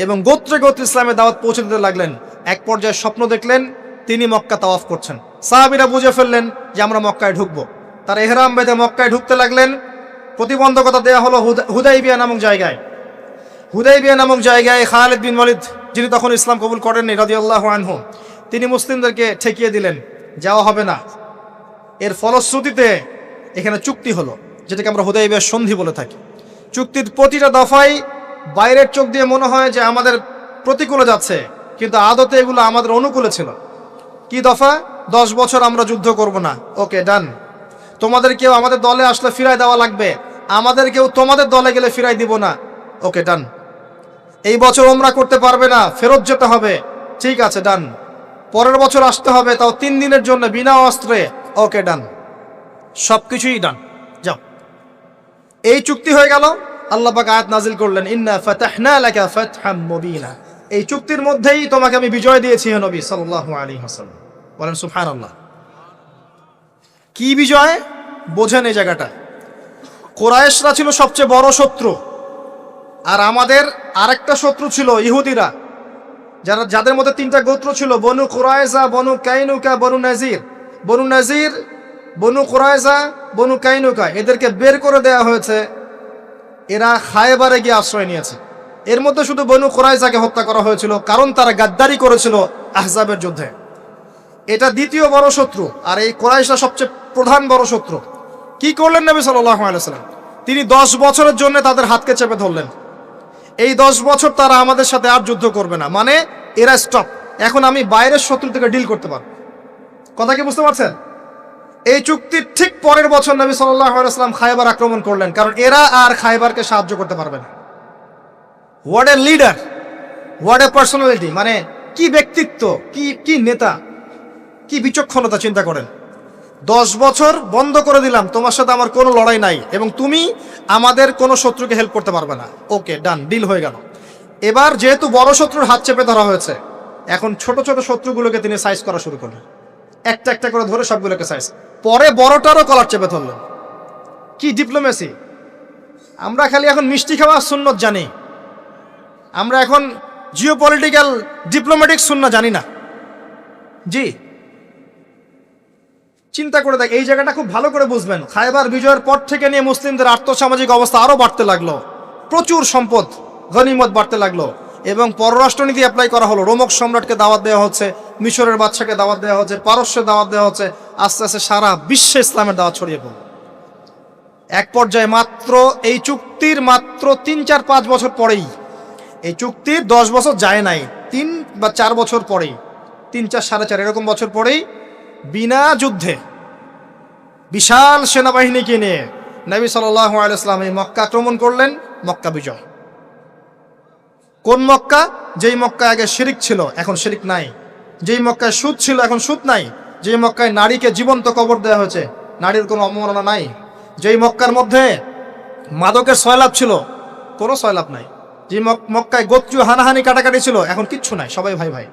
এবং গোত্রে গোত্রে ইসলামের দাওয়াত পৌঁছে দিতে লাগলেন। এক পর্যায়ে স্বপ্ন দেখলেন তিনি মক্কা তাওয়াফ করছেন। সাহাবীরা বুঝে ফেললেন যে আমরা মক্কায় ঢুকবো। তারা ইহরাম বেঁধে মক্কায় ঢুকতে লাগলেন। প্রতিবন্ধকতা দেওয়া হলো হুদাইবিয়া নামক জায়গায়। হুদাইবিয়া নামক জায়গায় খালিদ বিন ওয়ালিদ, যিনি তখন ইসলাম কবুল করেননি রাদিয়াল্লাহু আনহু, তিনি মুসলিমদেরকে ঠেকিয়ে দিলেন, যাওয়া হবে না। এর ফলশ্রুতিতে এখানে চুক্তি হলো, যেটাকে আমরা হুদাইবিয়ার সন্ধি বলে থাকি। চুক্তির প্রতিটা দফায় বাইরের চোখ দিয়ে মনে হয় যে আমাদের প্রতিকূলে যাচ্ছে, কিন্তু আদতে এগুলো আমাদের অনুকূলে ছিল। কি দফা? 10 বছর আমরা যুদ্ধ করব না, ওকে ডান। তোমাদের কেউ আমাদের দলে আসলে ফিরাই দেওয়া লাগবে, আমাদের কেউ তোমাদের দলে গেলে ফিরাই দিব না, ওকে ডান। এই বছর ওমরা করতে পারবে না, ফেরত যেতে হবে, ঠিক আছে ডান। পরের বছর আসতে হবে, তাও 3 দিনের জন্য বিনা অস্ত্রে, ওকে ডান। সবকিছুই ডান, যাও। এই চুক্তি হয়ে গেল। আল্লাহ পাক আয়াত নাজিল করলেন, ইন্না ফাতাহনা লাকা ফাতহাম মুবিনা। এই চুক্তির মধ্যেই তোমাকে আমি বিজয় দিয়েছি হে নবী সাল্লাল্লাহু আলাইহি ওয়াসাল্লাম। বলেন সুবহানাল্লাহ। কি বিজয় বোঝেন এই জায়গাটা। কুরাইশরা ছিল সবচেয়ে বড় শত্রু, আর আমাদের আরেকটা শত্রু ছিল ইহুদিরা, যাদের মধ্যে 3টা গোত্র ছিল, বনু কুরাইজা, বনু কাইনুকা, বনু নাজির। বনু নাজির, বনু কুরাইজা, বনু কাইনুকা, এদেরকে বের করে দেওয়া হয়েছে। এরা খায়বারে গিয়ে আশ্রয় নিয়েছে। এর মধ্যে শুধু বনু কুরাইজাকে হত্যা করা হয়েছিল, কারণ তারা গাদ্দারি করেছিল আহজাবের যুদ্ধে। এটা দ্বিতীয় বড় শত্রু, আর এই কুরাইশরা সবচেয়ে প্রধান বড় শত্রু। কি করলেন নবী সাল্লাল্লাহু আলাইহি ওয়াসাল্লাম? তিনি 10 বছরের জন্য তাদের হাতকে চেপে ধরলেন। এই 10 বছর তারা আমাদের সাথে আর যুদ্ধ করবে না, মানে এরা স্টপ। এখন আমি বাইরের শত্রু থেকে ডিল করতে পারবো। কথা কি বুঝতে পারছেন? এই চুক্তির ঠিক পরের বছর নবী সাল্লাল্লাহু আলাইহি ওয়াসাল্লাম খায়বার আক্রমণ করলেন, কারণ এরা আর খায়বারকে সাহায্য করতে পারবে না। What a leader, what a personality, মানে কি ব্যক্তিত্ব, কি নেতা, কি বিচক্ষণতা, চিন্তা করেন। 10 বছর বন্ধ করে দিলাম, তোমার সাথে আমার কোনো লড়াই নাই এবং তুমি আমাদের কোনো শত্রুকে হেল্প করতে পারবে না, ওকে ডান, ডিল হয়ে গেল। এবার যেহেতু বড় শত্রুর হাত চেপে ধরা হয়েছে, এখন ছোট ছোট শত্রুগুলোকে তিনি সাইজ করা শুরু করলেন, একটা একটা করে ধরে সবগুলোকে সাইজ। পরে বড়টারও কলার চেপে ধরলেন। কি ডিপ্লোমেসি! আমরা খালি এখন মিষ্টি খাওয়া সুন্নত জানি, আমরা এখন জিওপলিটিক্যাল ডিপ্লোম্যাটিক সুন্নাত জানি না। জি, চিন্তা করে দেখ, এই জায়গাটা খুব ভালো করে বুঝবেন। খায়বার বিজয়ের পর থেকে নিয়ে মুসলিমদের আর্থসামাজিক অবস্থা আরো বাড়তে লাগলো, প্রচুর সম্পদ গনিমত বাড়তে লাগলো এবং পররাষ্ট্রনীতি অ্যাপ্লাই করা হলো। রোমক সম্রাটকে দাওয়াত দেওয়া হচ্ছে, মিশরের বাদশাকে দাওয়াত দেওয়া হচ্ছে, পারস্যে দাওয়াত দেওয়া হচ্ছে। আস্তে আস্তে সারা বিশ্বে ইসলামের দাওয়াত ছড়িয়ে পড়ল। এক পর্যায়ে মাত্র এই চুক্তির 3-4-5 বছর পরেই, এই চুক্তির 10 বছর যায় নাই, 3 বা 4 বছর পরেই, 3-4 4.5 এরকম বছর পরেই বিনা যুদ্ধে বিশাল সেনাবাহিনীকে নিয়ে নবী সাল্লাল্লাহু আলাইহি ওয়াসাল্লাম এই মক্কা আক্রমণ করলেন। মক্কা বিজয়। কোন মক্কা? যেই মক্কায় আগে শিরিক ছিল, এখন শিরিক নাই। যেই মক্কায় সুদ ছিল, এখন সুদ নাই। যেই মক্কায় নারীকে জীবন্ত কবর দেওয়া হয়েছে, নারীর কোনো অবমাননা নাই। যেই মক্কার মধ্যে মাদকের সয়লাভ ছিল, কোনো সয়লাভ নাই। যে মক্কায় গোত্রীয় হানাহানি কাটাকাটি ছিল, এখন কিচ্ছু নাই, সবাই ভাই ভাই।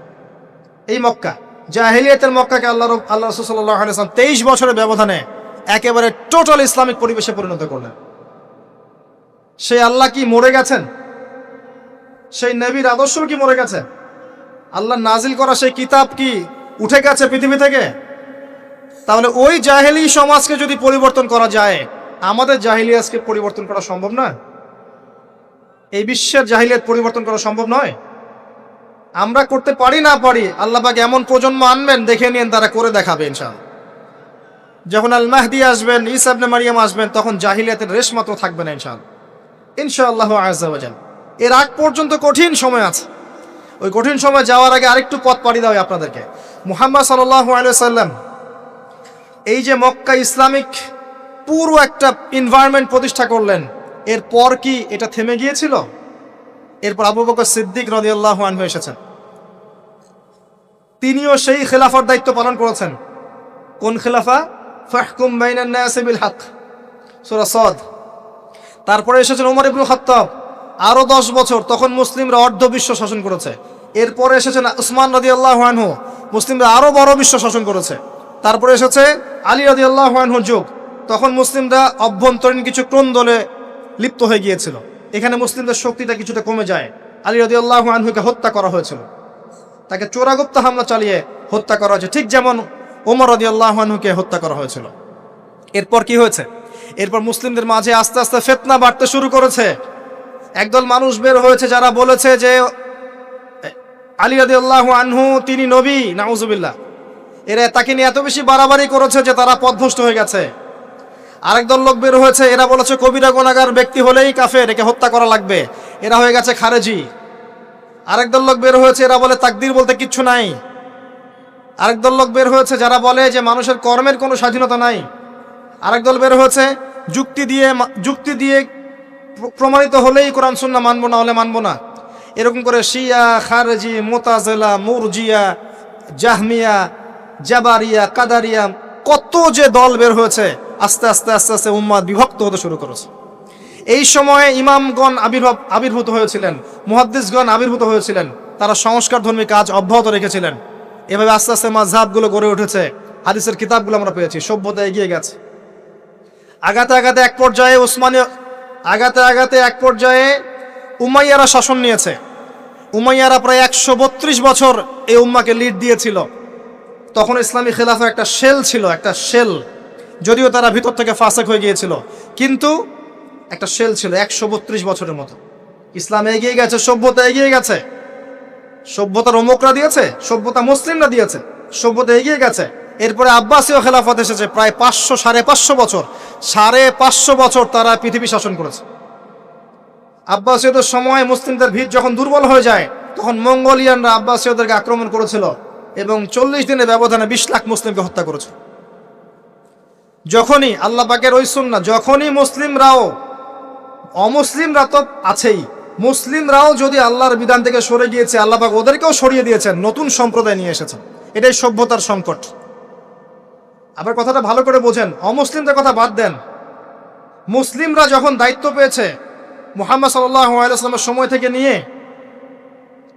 এই মক্কা, জাহেলিয়াতের মক্কাকে আল্লাহ রাসূল সাল্লাল্লাহু আলাইহি ওয়াসাল্লাম 23 বছরের ব্যবধানে একেবারে টোটাল ইসলামিক পরিবেশে পরিণত করলেন। সেই আল্লাহ কি মরে গেছেন? সেই নবীর আদর্শ কি মরে গেছে? আল্লাহ নাজিল করা সেই কিতাব কি উঠে গেছে পৃথিবী থেকে? তাহলে ওই জাহেলি সমাজকে যদি পরিবর্তন করা যায়, আমাদের জাহেলিয়াতকে পরিবর্তন করা সম্ভব না? এই বিশ্বের জাহেলিয়াত পরিবর্তন করা সম্ভব নয়? আমরা করতে পারি না পারি, আল্লাহ পাক এমন প্রজন্ম আনবেন, দেখে নিন তারা করে দেখাবে ইনশাআল্লাহ। যখন আল মাহদি আসবেন, ঈসা ইবনে মারিয়াম আসবেন, তখন জাহিলিয়াতের রেশ মাত্র থাকবে না ইনশাআল্লাহ, ইনশাআল্লাহু আযজা ওয়া জাল। এর আগ পর্যন্ত কঠিন সময় আছে। ওই কঠিন সময় যাওয়ার আগে আরেকটু পথ পাড়ি দেওয়া আপনাদেরকে। মুহাম্মদ সাল্লাল্লাহু আলাইহি সাল্লাম এই যে মক্কা ইসলামিক পুরো একটা এনভায়রনমেন্ট প্রতিষ্ঠা করলেন, এরপর কি এটা থেমে গিয়েছিল? এরপর আবু বকর সিদ্দিক রাদিয়াল্লাহু আনহু এসেছেন, তিনিও সেই খেলাফার দায়িত্ব পালন করেছেন। কোন খেলাফা? ফাহকুম বাইনান নাসি বিল হক, সূরা সাদ। তারপরে এসেছেন ওমর ইবনে খাত্তাব, আরো 10 বছর, তখন মুসলিমরা অর্ধ বিশ্ব শাসন করেছে। এরপরে এসেছেন উসমান রাদিয়াল্লাহু আনহু, মুসলিমরা আরো বড় বিশ্ব শাসন করেছে। তারপরে এসেছে আলী রাদিয়াল্লাহু আনহুর যুগ, তখন মুসলিমরা অভ্যন্তরীণ কিছু ক্রন্দলে লিপ্ত হয়ে গিয়েছিল, এখানে মুসলিমদের শক্তিটা কিছুটা কমে যায়। আলী রাদিয়াল্লাহু আনহুকে হত্যা করা হয়েছিল, তাকে চোরাগুপ্ত হামলা চালিয়ে হত্যা করা হয়েছে, ঠিক যেমন ওমর রাদিয়াল্লাহু আনহুকে হত্যা করা হয়েছিল। এরপর কি হয়েছে? এরপর মুসলিমদের মাঝে আস্তে আস্তে ফিতনা বাড়তে শুরু করেছে। একদল মানুষ বের হয়েছে যারা বলেছে যে আলী রাদিয়াল্লাহু আনহু তিনি নবী, নাউজুবিল্লাহ। এরা তাকে নিয়ে এত বেশি বাড়াবাড়ি করেছে যে তারা পথভ্রষ্ট হয়ে গেছে। আরেক দল লোক বের হয়েছে, এরা বলেছে কবিরা গুনাহগার ব্যক্তি হলেই কাফের, একে হত্যা করা লাগবে, এরা হয়ে গেছে খারেজি। আরেক দল লোক বের হয়েছে, এরা বলে তাকদীর বলতে কিচ্ছু নাই। আরেক দল লোক বের হয়েছে যারা বলে যে মানুষের কর্মের কোনো স্বাধীনতা নাই। আরেক দল বের হয়েছে যুক্তি দিয়ে প্রমাণিত হলেই কোরআন সুন্নাহ মানবো, না হলে মানবো না। এরকম করে শিয়া, খারেজি, মুতাজিলা, মুরজিয়া, জাহমিয়া, জাবারিয়া, কাদারিয়া, কত যে দল বের হয়েছে, আস্তে আস্তে আস্তে আস্তে উম্মাত বিভক্ত হতে শুরু করেছে। এই সময়ে ইমামগণ আবির্ভূত হয়েছিলেন, মুহাদ্দিসগণ আবির্ভূত হয়েছিলেন, তারা সংস্কারধর্মী কাজ অব্যাহত রেখেছিলেন। এভাবে আস্তে আস্তে মাযহাবগুলো গড়ে উঠেছে, হাদিসের কিতাবগুলো আমরা পেয়েছি, সভ্যতা এগিয়ে গেছে। আগাতে আগাতে এক পর্যায়ে উমাইয়ারা শাসন নিয়েছে। উমাইয়ারা প্রায় 132 বছর এই উম্মাকে লিড দিয়েছিল। তখন ইসলামী খেলাফা একটা শেল, যদিও তারা ভিতর থেকে ফাসেক হয়ে গিয়েছিল, কিন্তু একটা শেল ছিল 132 বছরের মতো। ইসলাম এগিয়ে গেছে, সভ্যতা এগিয়ে গেছে, সভ্যতার অমুকরা দিয়েছে, সভ্যতা মুসলিমরা দিয়েছে, সভ্যতা এগিয়ে গেছে। এরপরে আব্বাসীয় খেলাফত এসেছে, প্রায় 500-550 বছর, 550 বছর তারা পৃথিবী শাসন করেছে। আব্বাসীয়দের সময় মুসলিমদের ভিত যখন দুর্বল হয়ে যায়, তখন মঙ্গোলিয়ানরা আব্বাসীয়দেরকে আক্রমণ করেছিল এবং 40 দিনের ব্যবধানে 20 লাখ মুসলিমকে হত্যা করেছে। যখনই আল্লাহ পাকের ওই সুন্নাহ, যখনই অমুসলিমরা তো আছেই, মুসলিমরাও যদি আল্লাহর বিধান থেকে সরে গিয়েছে, আল্লাহ পাক ওদেরকেও সরিয়ে দিয়েছেন, নতুন সম্প্রদায় নিয়ে এসেছেন। এটাই সভ্যতার সংকট। আবার কথাটা ভালো করে বোঝেন, অমুসলিমদের কথা বাদ দেন, মুসলিমরা যখন দায়িত্ব পেয়েছে মুহাম্মদ সাল্লাল্লাহু আলাইহি ওয়াসাল্লামের সময় থেকে নিয়ে,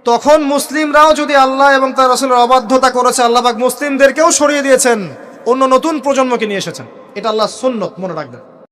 তখন মুসলিমরাও যদি আল্লাহ এবং তার রাসূলের অবাধ্যতা করেছে, আল্লাহ পাক মুসলিমদেরকেও সরিয়ে দিয়েছেন, অন্য নতুন প্রজন্মকে নিয়ে এসেছেন। এটা আল্লাহর সুন্নাত, মনে রাখবেন।